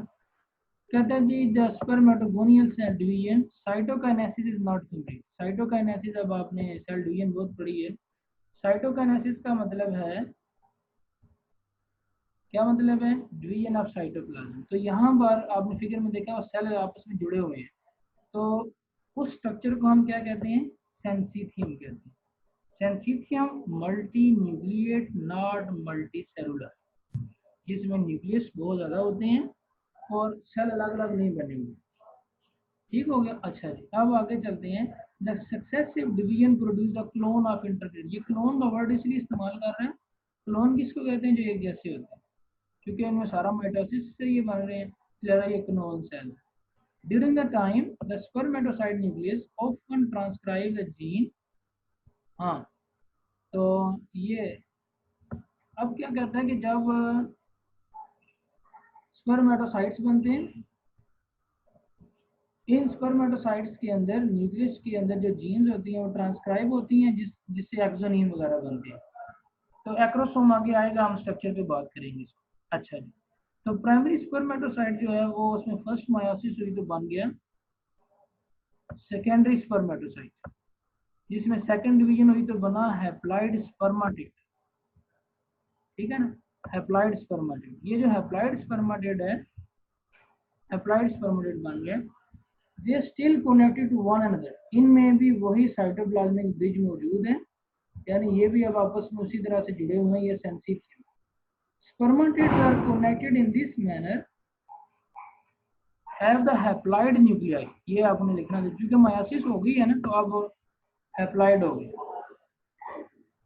कहता है जी the spermatogonial cell division cytokinesis is not complete. Cytokinesis, अब आपने सेल डिवीजन बहुत पढ़ी है। साइटोकाइनेसिस का मतलब है, क्या मतलब है, डिवीजन ऑफ साइटोप्लाज्म। तो यहाँ पर आपने फिगर में देखा सेल आपस में जुड़े हुए हैं, तो उस स्ट्रक्चर को हम क्या कहते हैं, सेंसिथियम कहते हैं। Syncytium multi nucleate not multi cellular, जिसमें न्यूक्लियस बहुत ज़्यादा होते हैं और सेल अलग अलग नहीं बने हुए। ठीक हो गया। अच्छा जी, अब आगे चलते हैं। The successive division produce the clone of intergrade. ये क्लोन का वर्ड इसलिए इस्तेमाल कर रहे हैं, क्लोन किसको कहते हैं, जो एक जैसे होते हैं, क्योंकि इनमें सारा माइटोसिस से ये बन रहे हैं, ज़्यादा ये clone cell. During the time the spermatocyte nucleus often transcribe the gene. हाँ, तो ये अब क्या करता है कि जब स्पर्मेटोसाइट्स बनते हैं, इन स्पर्मेटोसाइट्स के अंदर न्यूक्लियस के अंदर जो जीन्स होती हैं वो ट्रांसक्राइब होती हैं, जिससे एक्सोनिम वगैरह बनते हैं। तो एक्रोसोम आगे आएगा, हम स्ट्रक्चर पे बात करेंगे इसको। अच्छा जी, तो प्राइमरी स्पर्मेटोसाइट जो है वो उसमें फर्स्ट मायोसिस हुई तो बन गया सेकेंडरी स्पर्मेटोसाइट, जिसमें सेकेंड डिवीजन हुई तो बना हैप्लॉइड स्पर्मेटिड। ठीक है ना, हैप्लॉइड स्पर्मेटिड। ये जो हैप्लॉइड स्पर्मेटिड है, हैप्लॉइड स्पर्मेटिड बन गया। They still connected to one another, इनमें भी वही साइटोप्लाज्मिक ब्रिज मौजूद है, यानी ये भी अब आपस में उसी तरह से जुड़े हुए हैं। ये sensitive spermatids are connected in this manner have the haploid nuclei। ये आपने लिखना है, क्योंकि मायोसिस हो गई है ना, तो अब हैप्लॉइड हो गई।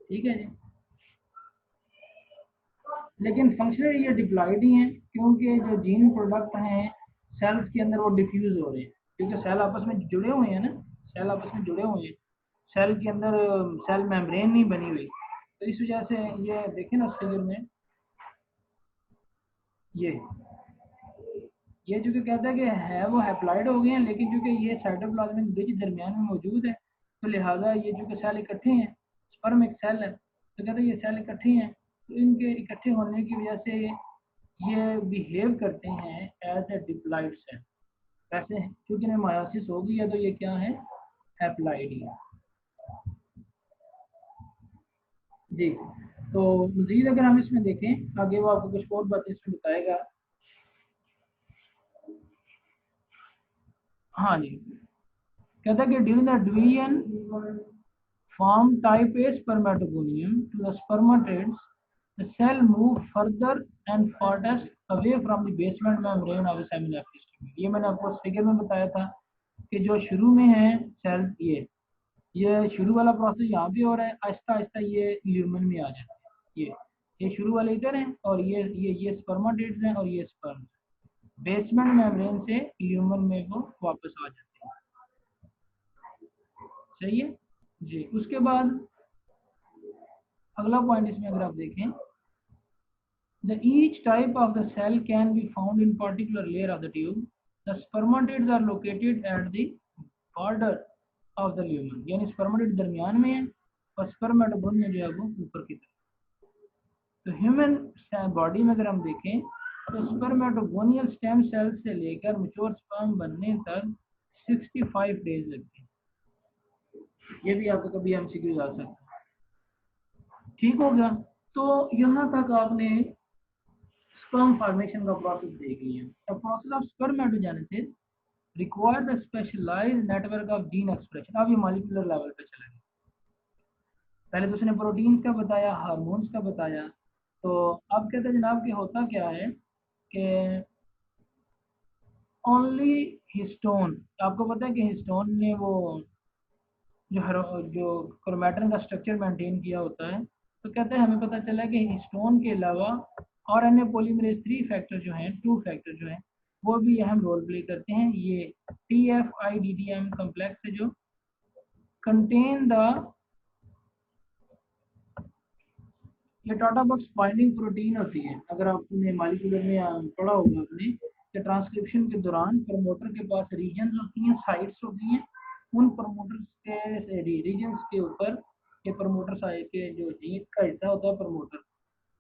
ठीक है जी, लेकिन फंक्शनली ये डिप्लॉइड ही हैं, क्योंकि जो जीन प्रोडक्ट हैं सेल्स के अंदर वो डिफ्यूज हो रहे हैं, क्योंकि सेल आपस में जुड़े हुए हैं ना, सेल आपस में जुड़े हुए हैं, सेल के अंदर सेल मेम्ब्रेन नहीं बनी हुई, तो इस वजह से ये देखें ना फिगर में, ये जो कि कहता है कि है वो हैप्लॉइड हो गए हैं, लेकिन चूंकि ये साइटोप्लाज्मिक ब्रिज दरमियान में मौजूद है, तो लिहाजा ये जो कि सेल इकट्ठे हैं, स्पर्म एक सेल है, तो कहते हैं ये सेल इकट्ठे हैं, तो इनके इकट्ठे होने की वजह से ये बिहेव करते हैं एज ए डिप्लॉइड सेल। वैसे क्योंकि इन्हें मायोसिस हो गई है, तो ये क्या है, एप्लाइड है जी। तो मजीद अगर हम इसमें देखें आगे वो आपको कुछ और बातें इसमें बताएगा। हाँ जी, कहता है कि during the division form type A spermatogonium to the spermatids, the cell move further and farthest away from the basement membrane of the seminal stem। ये मैंने आपको फिगर में बताया था कि जो शुरू में है सेल ये शुरू वाला प्रोसेस यहाँ पे हो रहा है, आहिस्ता आहिस्ता ये ल्यूमन में आ जाता है। ये शुरू वाले इधर हैं और ये स्पर्माटिड्स हैं और ये स्पर्म बेसमेंट मेम्ब्रेन से ल्यूमन में वो वापस आ जाते हैं। सही है जी। उसके बाद अगला पॉइंट इसमें अगर आप देखें, the each type of the cell can be found in particular layer of the tube. The spermatids are located at the border of the lumen, यानी स्पर्मेटिड दरमियान में है और स्पर्मेटोगोनिया जो है वो ऊपर की तरफ। तो ह्यूमन बॉडी में अगर हम देखें तो स्पर्मेटोगोनियल स्टेम सेल से लेकर मैच्योर स्पर्म बनने तक 65 डेज लगते हैं। ये भी आपको कभी एमसीक्यू आ सकता है। ठीक हो गया, तो यहाँ तक आपने स्पर्म फॉर्मेशन का प्रोसेस देख लिया। The process of spermatogenesis require the specialized network of gene expression. अब ये मॉलिक्यूलर लेवल पे चला गया। पहले तो उसने प्रोटीन्स का बताया, हार्मोन्स का बताया, तो अब कहते हैं जनाब कि होता क्या है कि ओनली हिस्टोन, आपको पता है कि हिस्टोन ने वो जो क्रोमैटिन का स्ट्रक्चर मेंटेन किया होता है। तो कहते हैं हमें पता चला कि हिस्टोन के अलावा आरएनए पॉलीमरेज 3 फैक्टर जो हैं, 2 फैक्टर जो हैं, वो भी अहम रोल प्ले करते हैं। ये TFIDDM कॉम्प्लेक्स है जो कंटेन द, ये टाटा बॉक्स बाइंडिंग प्रोटीन होती है। अगर आपने मॉलिक्यूलर में पढ़ा होगा आपने कि ट्रांसक्रिप्शन के दौरान प्रमोटर के पास रीजन्स होती हैं, साइट्स होती हैं, उन प्रमोटर्स के रीजन्स के ऊपर ये प्रमोटर साइट के जो जीन का हिस्सा होता है प्रमोटर,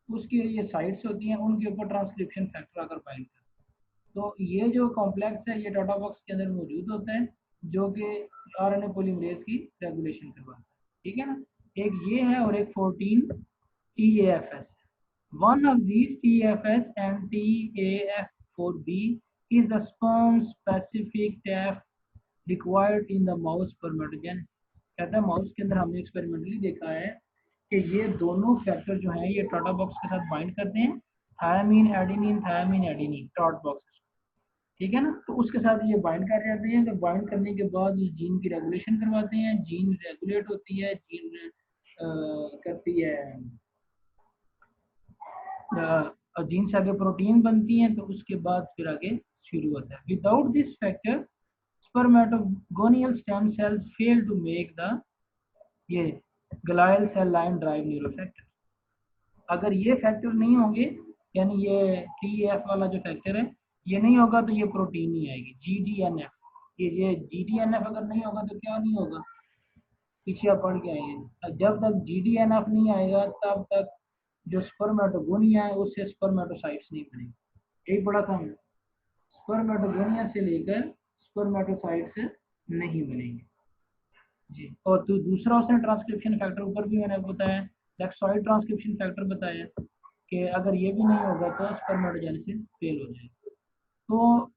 उसकी ये साइट्स होती हैं, उनके ऊपर ट्रांसक्रिप्शन फैक्टर आकर बाइंड करता है। तो ये जो कॉम्प्लेक्स है ये टाटा बॉक्स के अंदर मौजूद होता है जो कि आरएनए पॉलीमरेज की रेगुलेशन करवाता है। ठीक है ना, एक ये है और एक 14 TAFS। One of these TFS and TAF4B is the sperm-specific TAF required in the mouse spermatogen। कहता है माउस के अंदर हमने एक्सपेरिमेंटली देखा है कि ये दोनों फैक्टर जो हैं ये टाटा बॉक्स के साथ बाइंड करते हैं, थायमीन एडेनिन टाट बॉक्स। ठीक है ना, तो उसके साथ ये बाइंड कर जाते हैं। तो बाइंड करने के बाद ये जीन की रेगुलेशन करवाते हैं, जीन रेगुलेट होती है, जीन करती है जीन से आगे प्रोटीन बनती हैं, तो उसके बाद फिर आगे शुरू होता है। Without this factor spermatogonial stem cells fail to make the ये glial cell line derived neurofactor. अगर ये फैक्टर नहीं होंगे, यानी ये TAF वाला जो फैक्टर है ये नहीं होगा तो ये प्रोटीन नहीं आएगी। GDNF, ये GDNF अगर नहीं होगा तो क्या नहीं होगा, पीछे आप पढ़ के आएंगे। जब तक GDNF नहीं आएगा तब तक जो स्पर्मेटोगोनिया है उससे स्पर्मेटोसाइट्स नहीं बनेंगे। यही पढ़ा था हमने, स्पर्मेटोगोनिया से लेकर स्पर्मेटोसाइट्स नहीं बनेंगे जी। और तो दूसरा उसने ट्रांसक्रिप्शन फैक्टर ऊपर भी मैंने बताया, लेक्सॉइड ट्रांसक्रिप्शन फैक्टर बताया कि अगर ये भी नहीं होगा तो स्पर्मेटोजेनेसिस फेल हो जाएगा। तो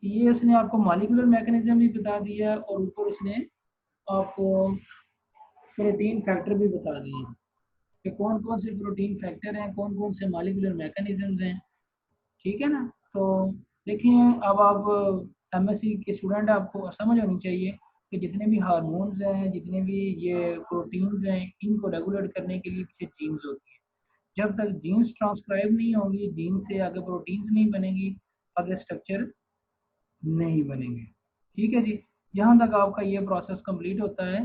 ये उसने आपको मॉलिक्यूलर मैकेनिज्म भी बता दिया और ऊपर उसने आपको प्रोटीन फैक्टर भी बता दिए कि कौन कौन से प्रोटीन फैक्टर हैं, कौन कौन से मॉलिक्यूलर मैकेनिज्म्स हैं। ठीक है ना, तो देखिए अब आप MSc के स्टूडेंट, आपको समझ होनी चाहिए कि जितने भी हार्मोन्स हैं, जितने भी ये प्रोटीन्स हैं, इनको रेगुलेट करने के लिए पीछे जीन्स होती है। जब तक जीन्स ट्रांसक्राइब नहीं होंगी, जीन से आगे प्रोटीन्स नहीं बनेंगी, आगे स्ट्रक्चर नहीं बनेंगे। ठीक है जी, यहाँ तक आपका ये प्रोसेस कंप्लीट होता है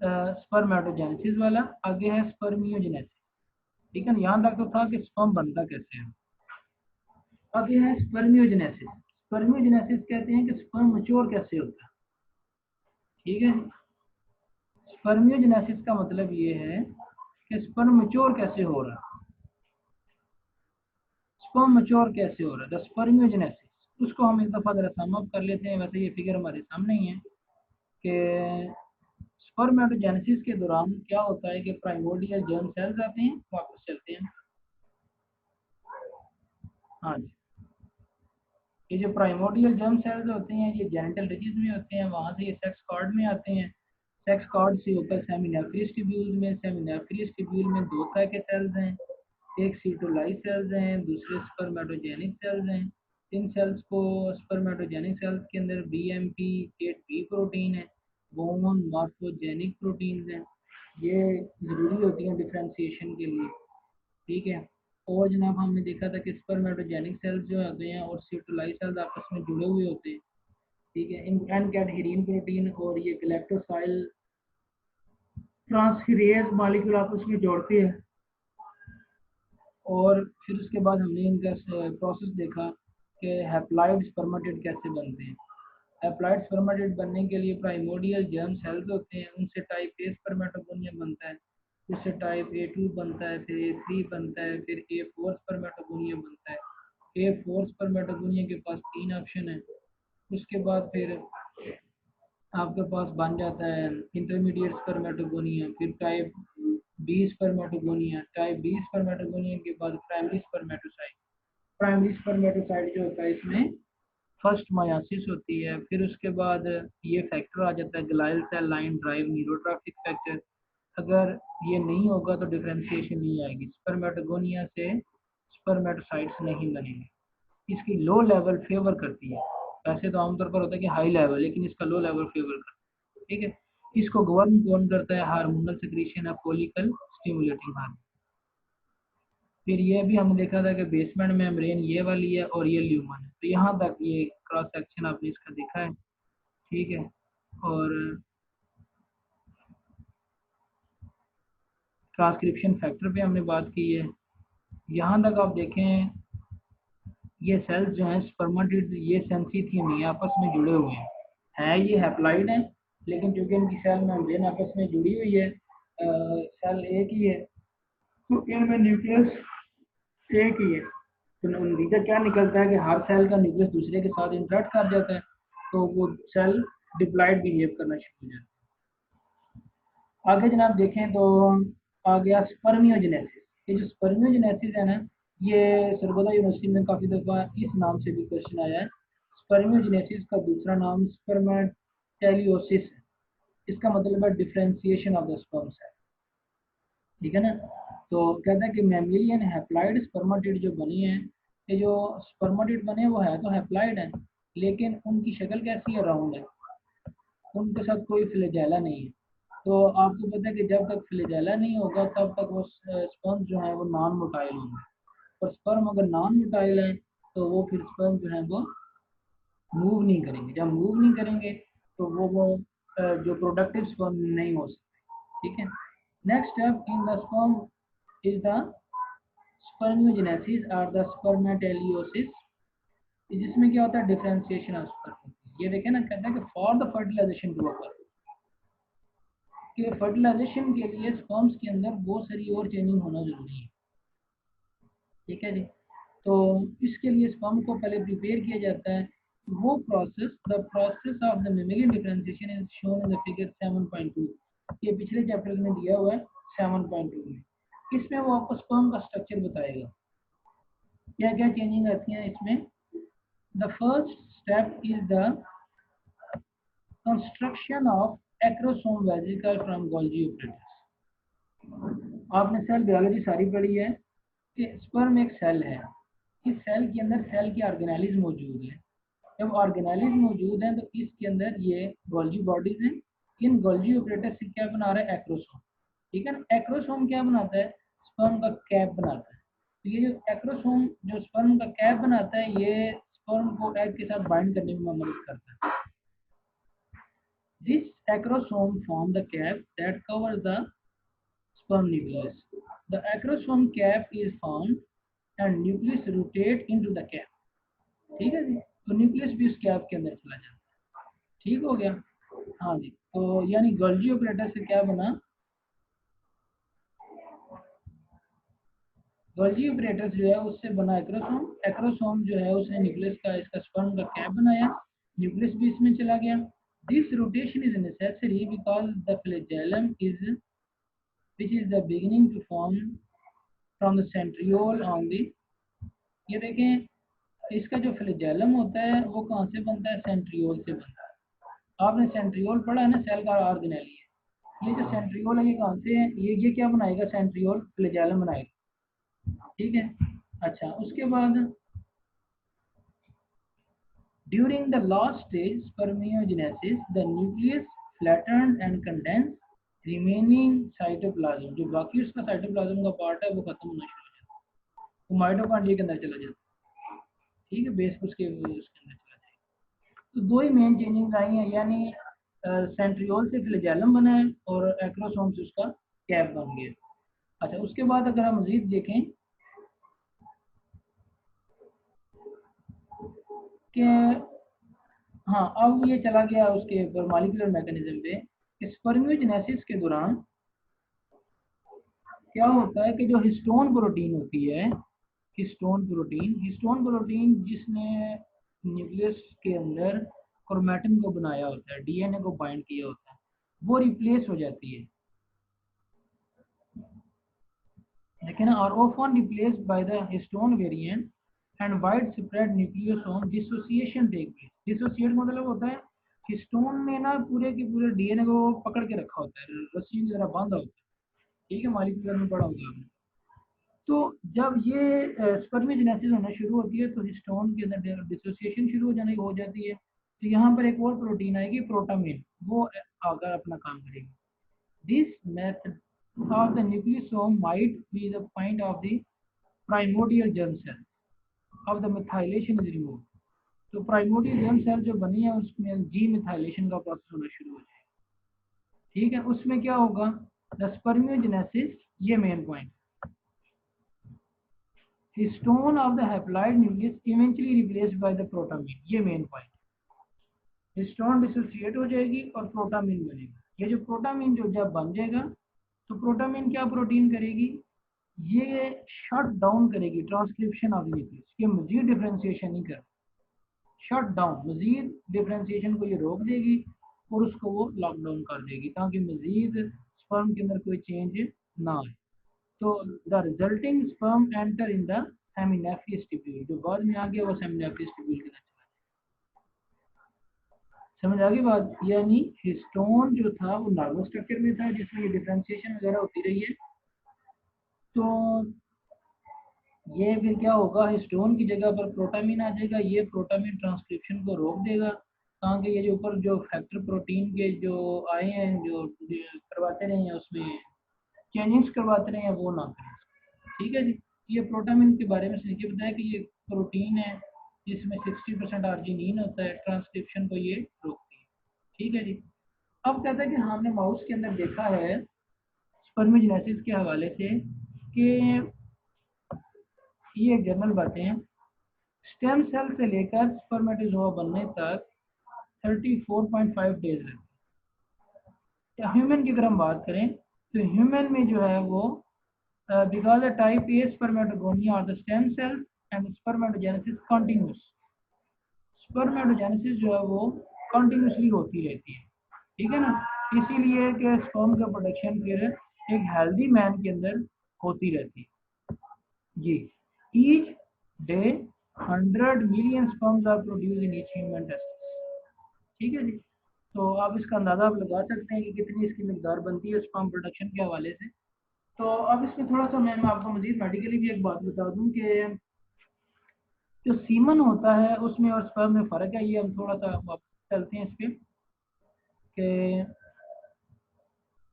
स्पर्मेटोजेनेसिस वाला। आगे है स्पर्मियोजेनेसिस। ठीक है, यहाँ तक तो था कि स्पर्म बनता कैसे है। आगे है स्पर्मियोजेनेसिस। स्पर्मियोजेनेसिस कहते हैं कि स्पर्म मैच्योर कैसे होता है। ठीक है, स्पर्मियोजेनेसिस का मतलब ये है कि स्पर्म मैच्योर कैसे हो रहा है। स्पर्म मैच्योर कैसे हो रहा है, द स्पर्मियोजेनेसिस, उसको हम एक दफ़ा जरा सम अप कर लेते हैं। वैसे ये फिगर हमारे सामने ही है कि स्पर्मेटोजेनेसिस के दौरान क्या होता है कि प्राइमोर्डियल जर्म सेल्स आते हैं, वापस चलते हैं। हाँ जी, ये जो प्राइमोर्डियल जर्म सेल्स होते हैं ये जेनिटल रिजिस में होते हैं, वहाँ से ये सेक्स कॉर्ड में आते हैं, सेक्स कॉर्ड से होकर सेमिनेफ्रियस ट्यूब्यूल में, सेमिनेफ्रियस ट्यूब्यूल में दो तरह के सेल्स हैं, एक सीटोलाइज सेल्स हैं, दूसरे स्पर्मेटोजेनिक सेल्स हैं। इन सेल्स को स्पर्मेटोजेनिक सेल्स के अंदर BMP8B प्रोटीन है, बोन मॉर्फोजेनिक प्रोटीन हैं, ये ज़रूरी होती हैं डिफ्रेंशिएशन के लिए, ठीक है। और जनाब हमने देखा था कि स्पर्मेटोजेनिक सेल्स जो होते हैं और सीटोलाइज सेल्स आपस में जुड़े हुए होते हैं, ठीक है। इन एनकैडहेरिन प्रोटीन और ये गैलेक्टोसाइल ट्रांसफेरेज मॉलिक्यूल आपस में जोड़ते हैं। और फिर उसके बाद हमने इनका प्रोसेस देखा कि हैप्लॉइड स्पर्मेटिड कैसे बनते हैं। हैप्लॉइड स्पर्मेटिड बनने के लिए प्राइमोर्डियल जर्म सेल्स होते हैं, उनसे टाइप ए स्पर्मेटोगोनिया बनता है, उससे टाइप A2 बनता है, फिर A3 बनता है, फिर A4 स्पर्मेटोगोनिया बनता है। A4 स्पर्मेटोगोनिया के पास 3 ऑप्शन है। उसके बाद फिर आपके पास बन जाता है इंटरमीडिएट स्पर्मेटोगोनिया, फिर type B spermatogonia, type B spermatogonia के बाद प्राइमरी स्पर्मेटोसाइट। प्राइमरी स्पर्मेटोसाइट जो होता है इसमें फर्स्ट मायासिस होती है, फिर उसके बाद ये फैक्टर आ जाता है glial cell line derived neurotrophic factor. अगर ये नहीं होगा तो डिफरेंशिएशन नहीं आएगी, स्पर्मेटोगोनिया से स्पर्मेटोसाइट्स नहीं बनेंगे। इसकी लो लेवल फेवर करती है, वैसे तो आमतौर पर होता है कि हाई लेवल, लेकिन इसका लो लेवल फेवर करता है, ठीक है। इसको गवर्न कौन करता है, हार्मोनल सिक्रीशन है, फॉलिकल स्टिमुलेटिंग हार्मोन। फिर ये भी हमने देखा था कि बेसमेंट मेम्ब्रेन ये वाली है और ये ल्यूमन है, तो यहाँ तक ये क्रॉस सेक्शन आपने इसका देखा है, ठीक है। और ट्रांसक्रिप्शन फैक्टर पे हमने बात की है। यहाँ तक आप देखें ये सेल्स जो हैं स्पर्मेटिड ये सेंसिटिव नहीं है, आपस में जुड़े हुए हैं, ये हैप्लॉइड हैं, लेकिन चूंकि इनकी सेल मेम्ब्रेन आपस में जुड़ी हुई है, सेल एक ही है, तो इनमें न्यूक्लियस एक ही है। तो नतीजा क्या निकलता है कि हर सेल का न्यूक्लियस दूसरे के साथ इंटरेक्ट कर जाता है, तो वो सेल डिप्लॉइड बिहेव करना शुरू हो जाता है। आगे जनाब देखें तो आ गया स्पर्मियोजेनेसिस। ये जो स्पर्मियोजेनेसिस है ना, ये सरगोदा यूनिवर्सिटी में काफ़ी दफ़ा इस नाम से भी क्वेश्चन आया है। स्पर्मियोजेनेसिस का दूसरा नाम स्पर्मेटेलियोसिस है, इसका मतलब है डिफरेंशिएशन ऑफ द स्पर्म्स है, ठीक है ना। तो कहता है कि मैमिलियन हैप्लॉइड स्पर्मेटिड जो बनी है, ये जो स्पर्मेटिड बने वो है तो हैप्लॉइड है, लेकिन उनकी शक्ल कैसी है, राउंड है, उनके साथ कोई फ्लैजेला नहीं है। तो आपको पता है कि जब तक फ्लैजेला नहीं होगा तब तक वो स्पर्म जो है वो नॉन मोटाइल होंगे, और स्पर्म अगर नॉन मोटाइल है तो वो फिर स्पर्म जो है वो मूव नहीं करेंगे, जब मूव नहीं करेंगे तो वो जो प्रोडक्टिव स्पर्म नहीं हो सकते, ठीक है। Next step in the sperm is the spermiogenesis और द स्पर्मेटेलियोसिस, जिसमें क्या होता है डिफरेंशिएशन ऑफ स्पर्म। ये देखें ना, कहते हैं कि for the fertilization to occur, कि फर्टिलाइजेशन के लिए स्पर्म्स के अंदर बहुत सारी और चेंजिंग होना जरूरी है, ठीक है जी। तो इसके लिए स्पर्म को पहले प्रिपेयर किया जाता है, वो process the process of the mammalian differentiation is shown in the figure 7.2, ये पिछले चैप्टर में दिया हुआ है 7.2 में। इसमें वो आपको स्पर्म का स्ट्रक्चर बताएगा, क्या क्या चेंजिंग आती हैं इसमें। The first step is the construction of acrosome vesicle from Golgi apparatus. आपने सेल बायोलॉजी सारी पढ़ी है कि स्पर्म एक सेल है, इस सेल के अंदर सेल के ऑर्गेनेलिज मौजूद है। जब ऑर्गेनेलिज मौजूद हैं तो इसके अंदर ये गोल्गी बॉडीज हैं, इन गोल्गी ऑपरेटर से क्या बना रहा है, एक्रोसोम, ठीक है ना। एक्रोसोम क्या बनाता है, स्पर्म का कैप बनाता है। तो ये जो एक्रोसोम जो स्पर्म का कैप बनाता है, ये स्पर्म को एग के साथ बाइंड करने में मदद करता है। This acrosome form the cap that covers the sperm nucleus. The acrosome cap is formed and nucleus rotate into the cap. ठीक है जी, तो न्यूक्लियस भी उस कैप के अंदर चला जाता है, ठीक हो गया। हाँ जी, तो यानी गोल्गी ऑपरेटर से क्या बना, गोल्गी ऑपरेटर जो है उससे बना एक्रोसोम, एक्रोसोम जो है उसने न्यूक्लियस का इसका स्पर्म का कैप बनाया, न्यूक्लियस भी इसमें चला गया, This rotation is necessary because the flagellum is, which is the beginning to form from the centriole on the, ये देखें इसका जो फ्लैजेलम होता है वो कहाँ से बनता है, सेंट्रियोल से बनता है। आपने सेंट्रियोल पढ़ा है ना, सेल का ऑर्गेनेली है। ये जो सेंट्रियोल है ये कहाँ से है, ये क्या बनाएगा, सेंट्रियोल फ्लैजेलम बनाएगा, ठीक है। अच्छा, उसके बाद during the last stage spermiogenesis the nucleus flattened and condense remaining cytoplasm, जो बाकी उसका साइटोप्लाज्म का पार्ट है वो खत्म होना शुरू हो जाता है, वो माइटोकॉन्ड्रिया के अंदर चला जाता है, ठीक है, बेस उसके अंदर चला जाएगा। तो दो ही मेन चेंजिंग आई हैं, यानी सेंट्रियोल से फ्लैजेलम बना है और एक्रोसोम से उसका कैप बन गया। अच्छा, उसके बाद अगर हम मजीद देखें कि हाँ, अब ये चला गया उसके ऊपर मॉलिक्यूलर मैकेनिज्म पे कि स्पर्मियोजेनेसिस के दौरान क्या होता है कि जो हिस्टोन प्रोटीन होती है, हिस्टोन प्रोटीन जिसने न्यूक्लियस के अंदर क्रोमैटिन को बनाया होता है, डीएनए को बाइंड किया होता है, वो रिप्लेस हो जाती है, लेकिन are often replaced by the histone variant and widespread nucleosome dissociation take place. Dissociate मतलब होता है हिस्टोन ने ना पूरे के पूरे डीएनए को पकड़ के रखा होता है, रस्सी की तरह बांधा होता है, ठीक है, मॉलिक्यूलर में पढ़ा होगा आपने। तो जब ये स्पर्मियोजेनेसिस होना शुरू होती है तो हिस्टोन के अंदर डिसोसिएशन शुरू हो जाती है, तो यहाँ पर एक और प्रोटीन आएगी प्रोटामिन, वो आकर अपना काम करेगी। This method of the nucleosome might be the point of the primordial germ cell of the methylation is removed। तो प्राइमोडियल जर्म सेल जो बनी है उसमें जी मिथाइलेशन का प्रोसेस होना शुरू हो जाएगा, ठीक है। उसमें क्या होगा, द स्पर्मियोजेनेसिस, ये main point, histone of the haploid nucleus eventually replaced by the protamine, ये मेन पॉइंट, हिस्टोन डिसोसिएट हो जाएगी और प्रोटामिन बनेगा। ये जो प्रोटामिन जो जब बन जाएगा तो प्रोटामिन क्या प्रोटीन करेगी, ये शट डाउन करेगी ट्रांसक्रिप्शन ऑफ न्यूक्लियस, ये मजीद डिफ्रेंशिएशन नहीं कर, शट डाउन, मजीद डिफ्रेंशिएशन को ये रोक देगी और उसको वो लॉकडाउन कर देगी ताकि मजीद स्पर्म के अंदर कोई चेंज ना आए। तो the resulting sperm enter in the seminiferous tubule, जो बाद में आ गया वो सेमिनेफियस ट्यूब्यूल के अंदर चला गया। समझ आ गई बात, यानी हिस्टोन जो था वो नर्वस स्ट्रक्चर में था जिसमें ये डिफ्रेंशिएशन वगैरह होती रही है, तो ये फिर क्या होगा, हिस्टोन की जगह पर प्रोटामिन आ जाएगा, ये प्रोटामिन ट्रांसक्रिप्शन को रोक देगा ताकि ये जो ऊपर जो फैक्टर प्रोटीन के जो आए हैं जो करवाते रहे हैं उसमें चेंजेस करवाते रहे हैं वो ना करें, ठीक है जी। ये प्रोटामिन के बारे में सीखिए बताया कि ये प्रोटीन है जिसमें 60% आर्जिनिन होता है, ट्रांसक्रिप्शन को ये रोकती है, ठीक है जी। अब कहता है कि हमने माउस के अंदर देखा है स्पर्मियोजेनेसिस के हवाले से कि ये एक जनरल बातें हैं, स्टेम सेल से लेकर स्पर्मेटोजोआ बनने तक 34.5 डेज लगते हैं। ह्यूमन की अगर हम बात करें तो ह्यूमन में जो है वो बिकॉज टाइप ए स्पर्मेटोगोनिया और the stem cell and spermatogenesis continues, spermatogenesis जो है वो कंटिन्यूसली होती रहती है, ठीक है ना, इसीलिए कि स्पर्म का प्रोडक्शन फिर एक हेल्दी मैन के अंदर होती रहती है जी। Each day 100 million sperms are produce in each human testis, ठीक है जी। तो आप इसका अंदाजा आप लगा सकते हैं कि कितनी इसकी मिकदार बनती है स्पर्म प्रोडक्शन के हवाले से। तो अब इसमें थोड़ा सा मैं आपको मजीद मेडिकली भी एक बात बता दूं कि जो सीमन होता है उसमें और स्पर्म में फ़र्क है, ये हम थोड़ा सा चलते हैं इस पर कि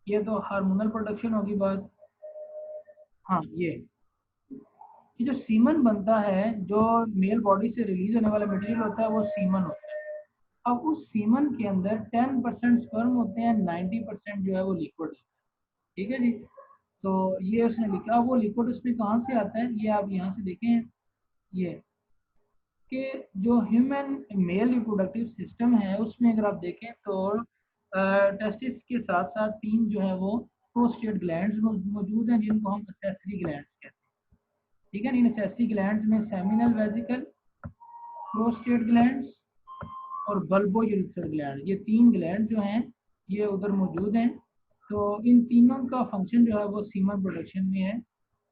ये तो हार्मोनल प्रोडक्शन होगी बात। हाँ, ये जो सीमन बनता है, जो मेल बॉडी से रिलीज होने वाला मटेरियल होता है वो सीमन होता है। अब उस सीमन के अंदर 10% स्पर्म होते हैं, 90% जो है वो लिक्विड होता है, ठीक है जी। तो ये उसने लिखा, वो लिक्विड उसमें कहाँ से आता है, ये आप यहाँ से देखें, ये कि जो ह्यूमन मेल रिप्रोडक्टिव सिस्टम है उसमें अगर आप देखें तो टेस्टिस के साथ साथ 3 जो है वो प्रोस्टेट ग्लैंड्स मौजूद हैं जिनको हम एक्सेसरी ग्लैंड्स कहते हैं, ठीक है। इन एक्सेसरी ग्लैंड्स में सेमिनल वेसिकल, प्रोस्टेट ग्लैंड्स और बल्बोयूरेथ्रल ग्लैंड, ये 3 ग्लैंड जो हैं ये उधर मौजूद हैं। तो इन तीनों का फंक्शन जो है वो सीमन प्रोडक्शन में है।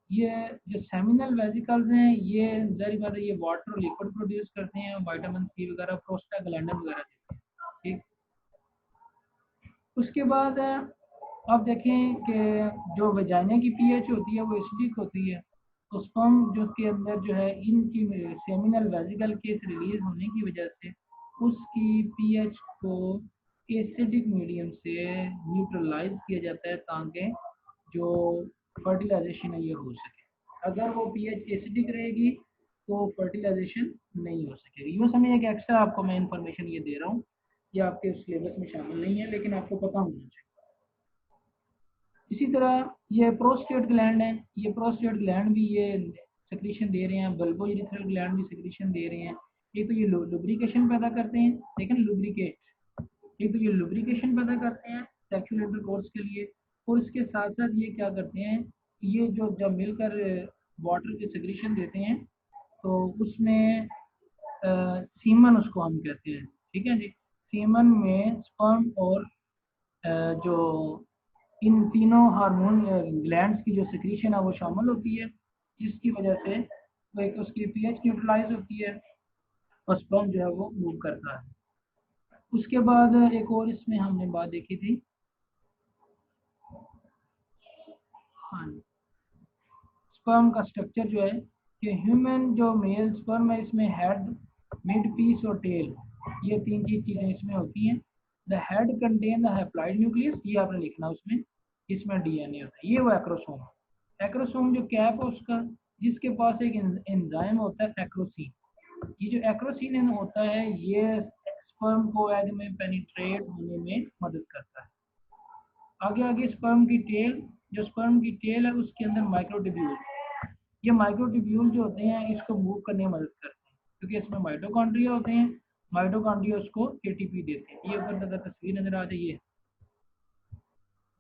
ये जो सेमिनल वेसिकल्स हैं ये जाहिर बात है ये वाटर और लिक्विड प्रोड्यूस करते हैं, विटामिन सी वगैरह, प्रोस्टाग्लैंडिन वगैरह देते हैं। ठीक, उसके बाद आप देखें कि जो वजाइना की पीएच होती है वो एसिडिक होती है, तो स्पर्म जो के अंदर जो है इनकी सेमिनल वेसिकल के रिलीज होने की वजह से उसकी पीएच को एसिडिक मीडियम से न्यूट्रलाइज किया जाता है ताकि जो फर्टिलाइजेशन है ये हो सके। अगर वो पीएच एसिडिक रहेगी तो फर्टिलाइजेशन नहीं हो सकेगी। यूँ समझिए कि एक्स्ट्रा आपको मैं इंफॉर्मेशन ये दे रहा हूँ, ये आपके सिलेबस में शामिल नहीं है लेकिन आपको पता होना चाहिए। इसी तरह ये प्रोस्टेट ग्लैंड है, ये प्रोस्टेट ग्लैंड भी ये सेक्रीशन दे रहे हैं, बल्बोयूरेथ्रल ग्लैंड भी सेक्रीशन दे रहे हैं। एक तो ये लुब्रिकेशन पैदा करते हैं, लेकिन लुब्रिकेट, एक तो ये लुब्रिकेशन पैदा करते हैं सेक्सुअल इंटरकोर्स के लिए, और इसके साथ साथ ये क्या करते हैं, ये जो जब मिलकर वाटर के सेक्रीशन देते हैं तो उसमें सीमन उसको हम कहते हैं। ठीक है जी, सीमन में स्पर्म और जो इन तीनों हार्मोन ग्लैंड्स की जो सिक्रीशन है वो शामिल होती है, जिसकी वजह से वो एक उसकी पीएच न्यूट्रलाइज होती है और स्पर्म जो है वो मूव करता है। उसके बाद एक और इसमें हमने बात देखी थी, हाँ, स्पर्म का स्ट्रक्चर जो है कि ह्यूमन जो मेल स्पर्म है इसमें हेड, मिड पीस और टेल, ये 3 चीज़ें इसमें होती हैं। The head contain the haploid nucleus, ये आपने लिखना उसमें, इसमें डीएनए होता है, ये वो एक्रोसोम, एक्रोसोम जो कैप है उसका, जिसके पास एक एंजाइम होता है एक्रोसीन। ये जो एक्रोसीन होता है ये स्पर्म को एग में पेनिट्रेट होने में मदद करता है। आगे आगे स्पर्म की टेल, जो स्पर्म की टेल है उसके अंदर माइक्रोट्यूब्यूल, ये माइक्रोट्यूब्यूल जो होते हैं इसको मूव करने में मदद करते हैं, क्योंकि इसमें माइटोकॉन्ड्रिया होते हैं, माइटोकॉन्ड्रिया उसको एटीपी देते हैं। ये ऊपर तक तस्वीर नजर आ रही है,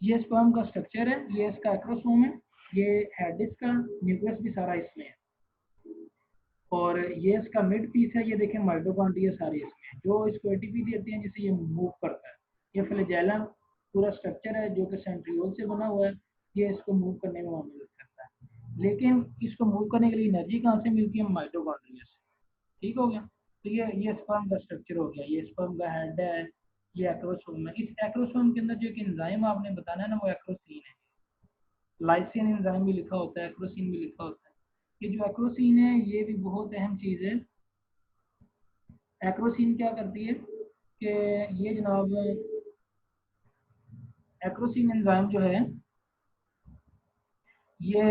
ये स्पर्म का स्ट्रक्चर है, ये इसका एक्रोसोम है, ये हेड इसका, न्यूक्लियस भी सारा इसमें है, और ये इसका मिड पीस है, ये देखें माइटोकॉन्ड्रिया सारे इसमें है, जो इसको एटीपी देते हैं जिससे ये मूव करता है। ये फ्लैजेला पूरा स्ट्रक्चर है जो कि सेंट्रियोल से बना हुआ है, ये इसको मूव करने में मदद करता है। लेकिन इसको मूव करने के लिए एनर्जी कहाँ से मिलती है, माइटोकॉन्ड्रिया से। ठीक हो गया, तो ये स्पर्म का स्ट्रक्चर हो गया, ये स्पर्म का हेड है, ये एक्रोसोम है। इस एक्रोसोम के अंदर जो एक एंजाइम आपने बताना है ना वो एक्रोसीन है, लाइसिन एंजाइम भी लिखा होता है, एक्रोसीन भी लिखा होता है। ये जो एक्रोसीन है ये भी बहुत अहम चीज़ है। एक्रोसीन क्या करती है कि ये जनाब एक्रोसीन एंजाइम जो है ये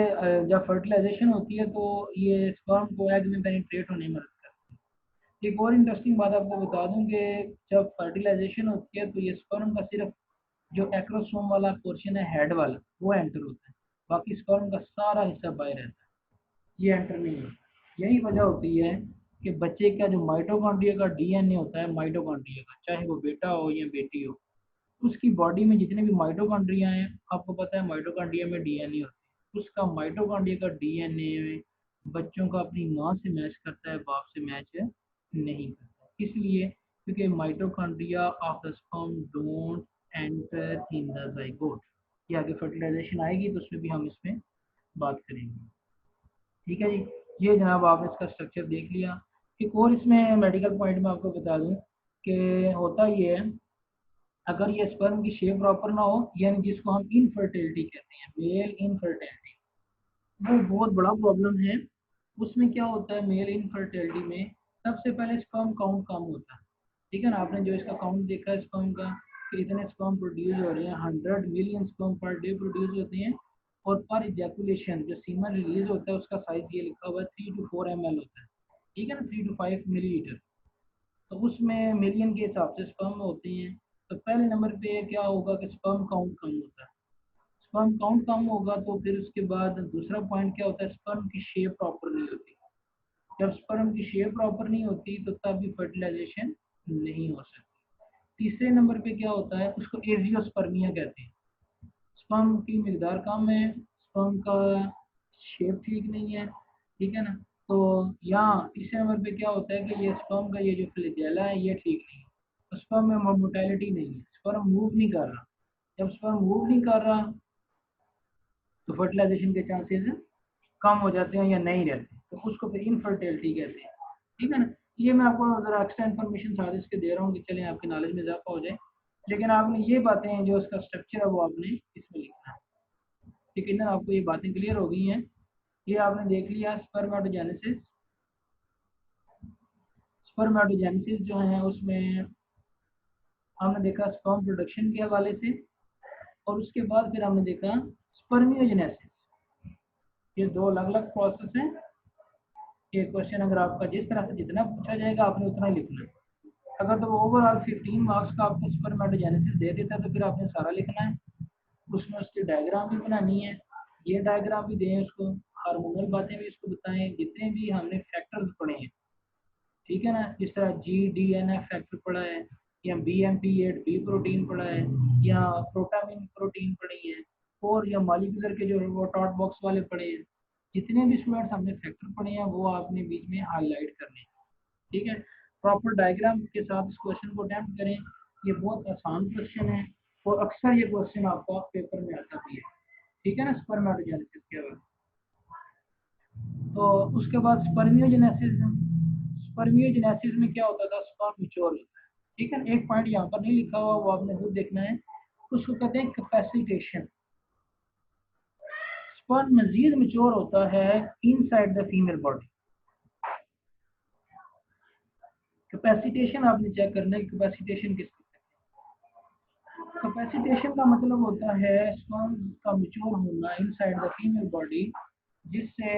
जब फर्टिलाइजेशन होती है तो ये स्पर्म को एग में पेनिट्रेट होने में मदद करती है। एक और इंटरेस्टिंग बात आपको बता दूं कि जब फर्टिलाइजेशन होती है तो ये स्पर्म का सिर्फ जो एक्रोसोम वाला पोर्शन है हेड वाला वो एंटर होता है, बाकी स्पर्म का सारा हिस्सा बाहर रहता है, ये एंटर नहीं होता। यही वजह होती है कि बच्चे का जो माइटोकॉन्ड्रिया का डीएनए होता है, माइटोकॉन्ड्रिया का, चाहे वो बेटा हो या बेटी हो, उसकी बॉडी में जितने भी माइटोकॉन्ड्रिया हैं, आपको पता है माइटोकॉन्ड्रिया में डीएनए होता है, उसका माइटोकॉन्ड्रिया का डीएनए बच्चों का अपनी माँ से मैच करता है, बाप से मैच नहीं करता। इसलिए क्योंकि mitochondria of the sperm don't enter in the zygote. ये आगे फर्टिलाइजेशन आएगी तो उसमें भी हम इसमें बात करेंगे। ठीक है जी, ये जनाब आपने इसका स्ट्रक्चर देख लिया। एक और इसमें मेडिकल पॉइंट में आपको बता दूं कि होता ये है, अगर ये स्पर्म की शेप प्रॉपर ना हो, यानी जिसको हम इनफर्टिलिटी कहते हैं, मेल इनफर्टिलिटी, वो बहुत बड़ा प्रॉब्लम है। उसमें क्या होता है मेल इनफर्टिलिटी में, सबसे पहले स्पर्म काउंट कम होता है। ठीक है ना, आपने जो इसका काउंट देखा है स्पर्म का कि इतने स्पर्म प्रोड्यूस हो रहे हैं, 100 million sperm per day produce होते हैं, और पर इजैकुलेशन जो सीमन रिलीज होता है उसका साइज ये लिखा हुआ है 3 to 4 ml होता है। ठीक है ना, 3 to 5 मिलीलीटर, तो उसमें मिलियन के हिसाब से स्पर्म होते हैं। तो पहले नंबर पे क्या होगा कि स्पर्म काउंट कम होता है, स्पर्म काउंट कम होगा तो फिर उसके बाद दूसरा पॉइंट क्या होता है, स्पर्म की शेप प्रॉपर नहीं होती। जब स्पर्म की शेप प्रॉपर नहीं होती तो तब भी फर्टिलाइजेशन नहीं हो सकती। तीसरे नंबर पे क्या होता है, उसको एजियोस्पर्मिया कहते हैं, स्पर्म की मिकदार कम है, स्पर्म का शेप ठीक नहीं है। ठीक है ना, तो यहाँ तीसरे नंबर पे क्या होता है कि ये स्पर्म का ये जो फ्लैजेला है ये ठीक नहीं है, स्पर्म में मोटालिटी नहीं है, स्पर्म मूव नहीं कर रहा। जब स्पर्म मूव नहीं कर रहा तो फर्टिलाइजेशन के चांसेस कम हो जाते हैं या नहीं रहते, तो उसको फिर इनफर्टिलिटी कहते हैं। ठीक है ना। ये मैं आपको ज़रा एक्स्ट्रा इन्फॉर्मेशन साथ इसके दे रहा हूँ कि चलें आपके नॉलेज में इजाफा हो जाए, लेकिन आपने ये बातें हैं जो इसका स्ट्रक्चर है वो आपने इसमें लिखना है। ठीक है ना, आपको ये बातें क्लियर हो गई हैं। ये आपने देख लिया स्पर्मेटोजेनेसिस। स्पर्मेटोजेनेसिस जो है उसमें हमने देखा स्पर्म प्रोडक्शन के हवाले से, और उसके बाद फिर हमने देखा स्पर्मियोजेनेसिस। ये दो अलग अलग प्रोसेस हैं। ये क्वेश्चन अगर आपका जिस तरह से जितना पूछा जाएगा आपने उतना ही लिखना है। अगर तो ओवरऑल 15 मार्क्स का आपको स्पर्मेटोजेनेसिस दे देता है तो फिर आपने सारा लिखना है, उसमें उसकी डायग्राम भी बनानी है। ये डायग्राम भी दें उसको, हार्मोनल बातें भी इसको बताएं, जितने भी हमने फैक्टर्स पढ़े हैं। ठीक है ना, जिस तरह GDNF फैक्टर पढ़ा है, या BMP8 बी प्रोटीन पढ़ा है, या प्रोटामिन प्रोटीन पढ़ी है, और या मॉलिक्यूलर के जो वो टॉट बॉक्स वाले पढ़े हैं। जितने भी स्टूडेंट्स हमने फैक्टर पढ़े हैं वो आपने बीच में हाईलाइट करने हैं। ठीक है, प्रॉपर डायग्राम के साथ इस क्वेश्चन को अटेम्प्ट करें। ये बहुत आसान क्वेश्चन है और अक्सर ये क्वेश्चन आपका पेपर में आता भी है। ठीक है ना, स्पर्मेटोजेनेसिस के बाद। तो उसके बाद स्पर्मियोजेनेसिस। स्पर्मियोजेनेसिस में क्या होता था, स्पर्म मैच्योर होता है। ठीक है, एक पॉइंट यहाँ पर नहीं लिखा हुआ, वो आपने खुद देखना है। उसको कहते हैं कैपेसिटेशन। स्पर्म मजीद मैच्योर होता है inside the female body. Capacitation आपने चेक करना है, कैपेसिटेशन किसको कहते हैं। कैपेसिटेशन का मतलब होता है स्पर्म का मैच्योर होना इनसाइड द फीमेल बॉडी, जिससे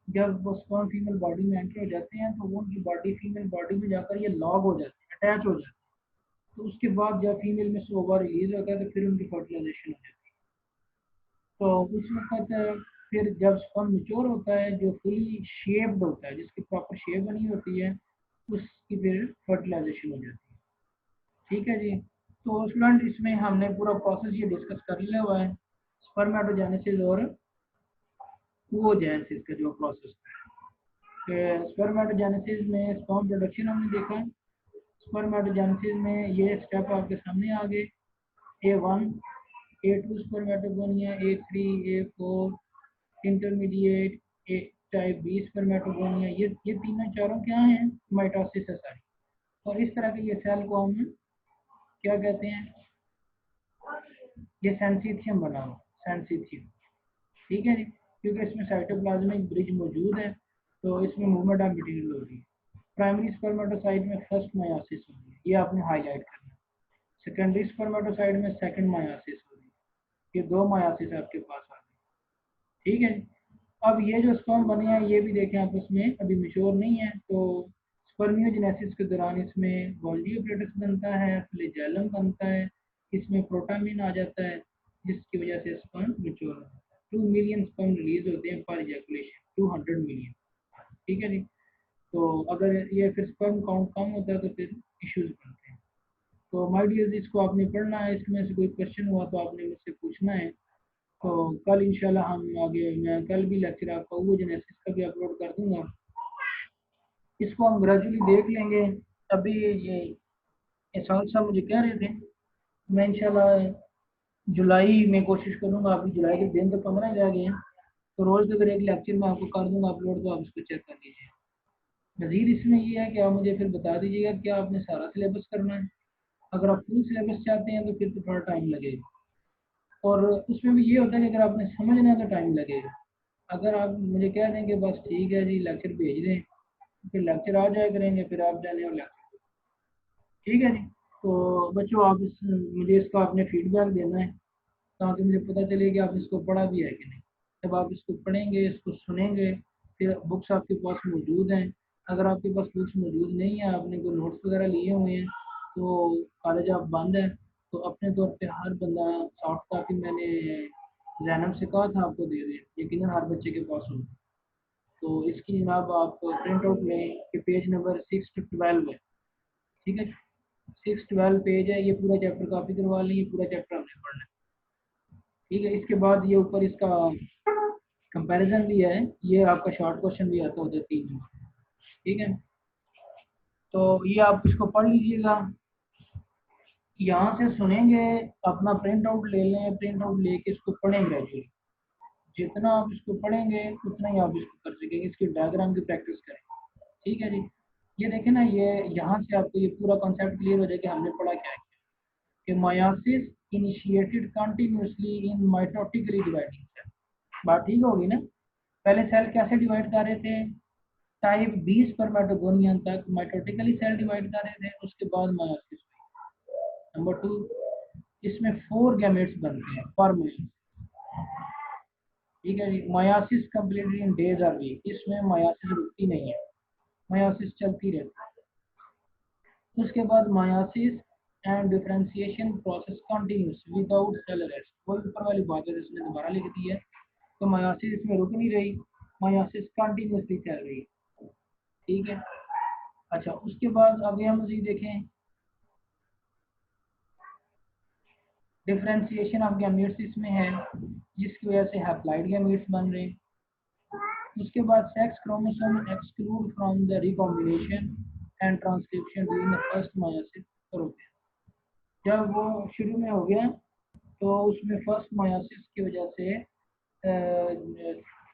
जब वो स्पर्म फीमेल बॉडी में एंटर हो जाते हैं तो वो उनकी बॉडी फीमेल बॉडी में जाकर ये लॉग हो जाते हैं, अटैच हो जाते हैं। तो उसके बाद जब फीमेल में से ओवर रिलीज होता है तो फिर उनकी फर्टिलाइजेशन हो जाती है। तो उस वक्त फिर जब स्पर्म मैच्योर होता है, जो फुली शेप्ड होता है, जिसकी प्रॉपर शेप बनी होती है, उसकी फिर फर्टिलाइजेशन हो जाती है। ठीक है जी। तो स्टूडेंट इसमें हमने पूरा प्रोसेस ये डिस्कस कर लिया हुआ है, स्पर्मेटोजेनेसिस और oogenesis का जो प्रोसेस है। स्पर्मेटोजेनेसिस में स्पर्म प्रोडक्शन हमने देखा। स्पर्मेटोजेनेसिस में ये स्टेप आपके सामने आ गए। A1 A2 spermatogonia, A3 A4 intermediate, A type B spermatogonia. ये तीनों चारों क्या हैं, माइटोसिस है सारी। और इस तरह के ये सेल को हम क्या कहते हैं, ये सेंसिथियम बना हुआ, सेंसिथियम। ठीक है जी, क्योंकि इसमें साइटोप्लाज्मिक ब्रिज मौजूद है तो इसमें मूवमेंट ऑफ मटेरियल हो रही है। प्राइमरी स्पर्मेटोसाइट में फर्स्ट मायोसिस हो रही है, ये आपने हाईलाइट करना है। सेकेंडरी स्पर्मेटोसाइट में सेकंड मायोसिस हो रही है। ये दो मायोसिस आपके पास आ गई। ठीक है जी। अब ये जो स्पर्म बने हैं ये भी देखें आपस में अभी मैच्योर नहीं है, तो स्पर्मियोजेनेसिस के दौरान इसमें गोल्गी अपरेटस बनता है, फ्लैजेलम बनता है, इसमें प्रोटामिन आ जाता है, जिसकी वजह से स्पर्म मैच्योर होता है। 2 मिलियन स्पर्म रिलीज होते हैं पर इजैकुलेशन, 200 मिलियन। ठीक है जी। तो अगर ये फिर स्पर्म काउंट कम होता है तो फिर इश्यूज बनते हैं। तो माय डियर, इसको आपने पढ़ना है, इसमें से कोई क्वेश्चन हुआ तो आपने मुझसे पूछना है। तो कल इंशाल्लाह हम आगे, मैं कल भी लेक्चर आपका oogenesis का भी अपलोड कर दूंगा। इसको हम ग्रेजुअली देख लेंगे। अभी ये एहसान साहब मुझे कह रहे थे, मैं इंशाल्लाह जुलाई में कोशिश करूंगा। अभी जुलाई के दिन तो 15 रह गए हैं, तो रोज़ अगर एक लेक्चर मैं आपको कर दूंगा अपलोड, तो आप इसको चेक कर लीजिए। मज़ीद इसमें ये है कि आप मुझे फिर बता दीजिएगा कि आपने सारा सिलेबस करना है। अगर आप फुल सिलेबस चाहते हैं तो फिर तो थोड़ा टाइम लगेगा, और उसमें भी ये होता है कि अगर आपने समझना है तो टाइम लगेगा। अगर आप मुझे कह दें कि बस ठीक है जी लेक्चर भेज दें, फिर लेक्चर आ जाया करेंगे, फिर आप जाने और लेक्चर। ठीक है जी। तो बच्चों आप मुझे इसका आपने फीडबैक देना है, ताकि मुझे पता चले कि आप इसको पढ़ा भी है कि नहीं। जब आप इसको पढ़ेंगे, इसको सुनेंगे, फिर बुक्स आपके पास मौजूद हैं। अगर आपके पास बुक्स मौजूद नहीं है, आपने कोई नोट्स वगैरह लिए हुए हैं, तो कॉलेज आप बंद है, तो अपने तौर पे हर बंदा सॉफ्ट कॉपी, मैंने जैनब से कहा था आपको दे दें, यकीन हर बच्चे के पास हो। तो इसकी जनाब आप प्रिंट आउट लें कि पेज नंबर 6 to 12 है। ठीक है, 6-12 पेज है, ये पूरा चैप्टर कॉपी करवा लें, ये पूरा चैप्टर हमने पढ़ना है। ठीक है, इसके बाद ये ऊपर इसका कंपैरिजन भी है, ये आपका शॉर्ट क्वेश्चन भी आता होता है 3 नंबर। ठीक है, तो ये आप इसको पढ़ लीजिएगा। यहाँ से सुनेंगे, अपना प्रिंट आउट ले लें, प्रिंट आउट लेके इसको पढ़ें ग्रेजुअली। जितना आप इसको पढ़ेंगे उतना ही आप इसको कर सकेंगे, इसकी डायग्राम की प्रैक्टिस करें। ठीक है जी। ये देखें ना, ये यहाँ से आपको ये पूरा कॉन्सेप्ट क्लियर हो जाए कि हमने पढ़ा क्या है। कि मायोसिस इनिशिएटेड कंटिन्यूअसली इन माइटोटिकली डिवाइडिंग सेल। बात ठीक होगी ना। पहले सेल कैसे डिवाइड कर रहे थे, टाइप 20 स्पर्मेटोगोनियन तक माइटोटिकली सेल डिवाइड कर रहे थे, उसके बाद मायोसिस। नंबर 2, इसमें 4 गैमेट्स बनते हैं पर मायोसिस। ठीक है जी। Meiosis completely in days are weak, इसमें मायोसिस रुकती नहीं है, मायोसिस चलती रहती है। उसके बाद meiosis and differentiation process continues without cell rest. वो ऊपर वाली बात है जिसने दोबारा लिख दी है। तो मायोसिस इसमें रुक नहीं रही, मायोसिस कंटिन्यूसली चल रही है। ठीक है। अच्छा, उसके बाद आगे हम मजीद देखें, डिफरेंशिएशन ऑफ गैमेट्स इसमें है, जिसकी वजह से हैप्लॉइड गैमेट्स बन रहे हैं। उसके बाद sex chromosome exclude from the recombination and transcription during the first meiosis हो गया। जब वो शुरू में हो गया तो उसमें फर्स्ट मायोसिस की वजह से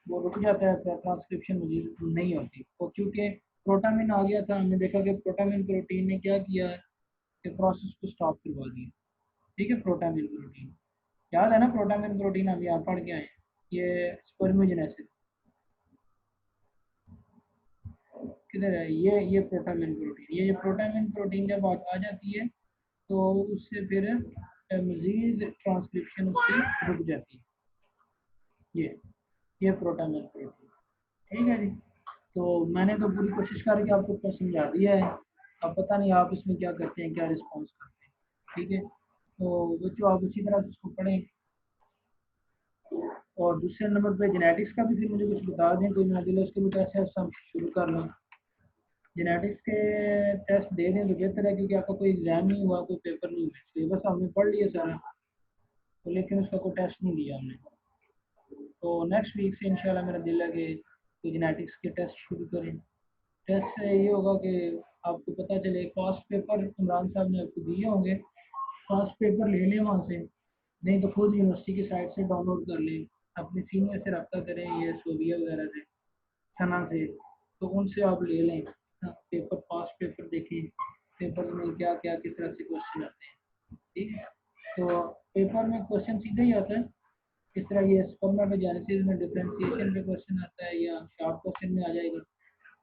वो रुक जाता है, ट्रांसक्रिप्शन नहीं होती। तो क्योंकि प्रोटामिन आ गया था, हमने देखा कि प्रोटामिन प्रोटीन ने क्या किया है कि प्रोसेस को स्टॉप करवा दिया। ठीक है, प्रोटामिन प्रोटीन याद है ना, प्रोटामिन प्रोटीन अभी आप पढ़ के आए, ये स्पर्मोजेनेसिस किधर है, ये प्रोटामिन प्रोटीन, ये प्रोटामिन प्रोटीन जब आ जाती है तो उससे फिर मजीद ट्रांसक्रिप्शन उसकी रुक जाती है। ये प्रोटामिन प्रोटीन। ठीक है जी। तो मैंने तो पूरी कोशिश करके आपको समझा दिया है। अब पता नहीं आप इसमें क्या करते हैं, क्या रिस्पॉन्स करते हैं। ठीक है, तो बच्चों आप उसी तरह इसको पढ़ें। और दूसरे नंबर पे जेनेटिक्स का भी फिर मुझे कुछ बता दें, कोई मैं दिला उसके भी टेस्ट हम शुरू कर लें। जेनेटिक्स के टेस्ट दे दें तो बेहतर है, क्योंकि आपका कोई एग्जाम नहीं हुआ, कोई पेपर नहीं हुआ, सिलेबस हमने पढ़ लिया सारा, तो लेकिन उसका कोई टेस्ट नहीं दिया हमने। तो नेक्स्ट वीक से इंशाल्लाह मेरा दिल है कि जेनेटिक्स के टेस्ट शुरू करें। टेस्ट से ये होगा कि आपको पता चले, पास्ट पेपर इमरान साहब ने आपको दिए होंगे, पास्ट पेपर ले लें वहाँ से, नहीं तो खुद यूनिवर्सिटी की साइट से डाउनलोड कर लें। अपने सीनियर से रब्ता करें, ये सोबिया वगैरह से, सना से, तो उनसे आप ले लें पेपर, पास्ट पेपर देखें, पेपर में क्या क्या किस तरह से क्वेश्चन आते हैं। ठीक है, तो पेपर में क्वेश्चन सीधा ही आता है। इस तरह ये स्पर्मेटोजेनेसिस में डिफरेंशिएशन पे क्वेश्चन आता है, या शॉर्ट क्वेश्चन में आ जाएगा।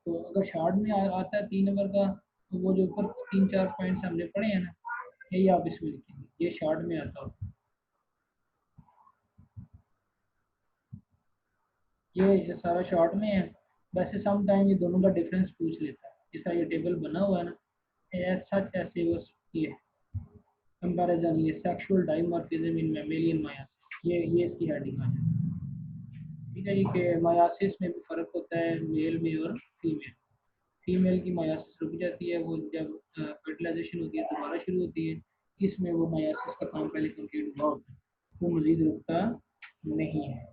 तो अगर शॉर्ट में आता है 3 नंबर का, तो वो जो ऊपर 3-4 पॉइंट्स हमने पढ़े हैं ना, यही आप इसमें लिखेंगे, ये शॉर्ट में आता हो। ये सारा शॉर्ट में है। वैसे सम टाइम ये दोनों का डिफरेंस पूछ लेता है, जैसा ये टेबल बना हुआ है ना, सच ऐसे वो ये कंपैरिजन, ये सेक्सुअल डाइमॉर्फिज्म इन मैमेलियन मायोसिस, ये इसकी हेडिंग आ जाए। ठीक है जी, कि मायोसिस में भी फर्क होता है मेल में और फीमेल। फीमेल की मायोसिस रुक जाती है, वो जब फर्टिलाइजेशन होती है दोबारा शुरू होती है। इसमें वो मायोसिस का काम पहले कंप्लीट हुआ होता है, वो मजीद रुकता नहीं है।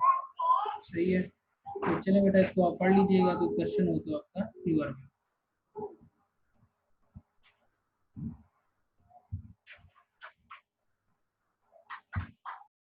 सही है। तो चलें बेटा, इसको आप पढ़ लीजिएगा, कोई क्वेश्चन हो तो आपका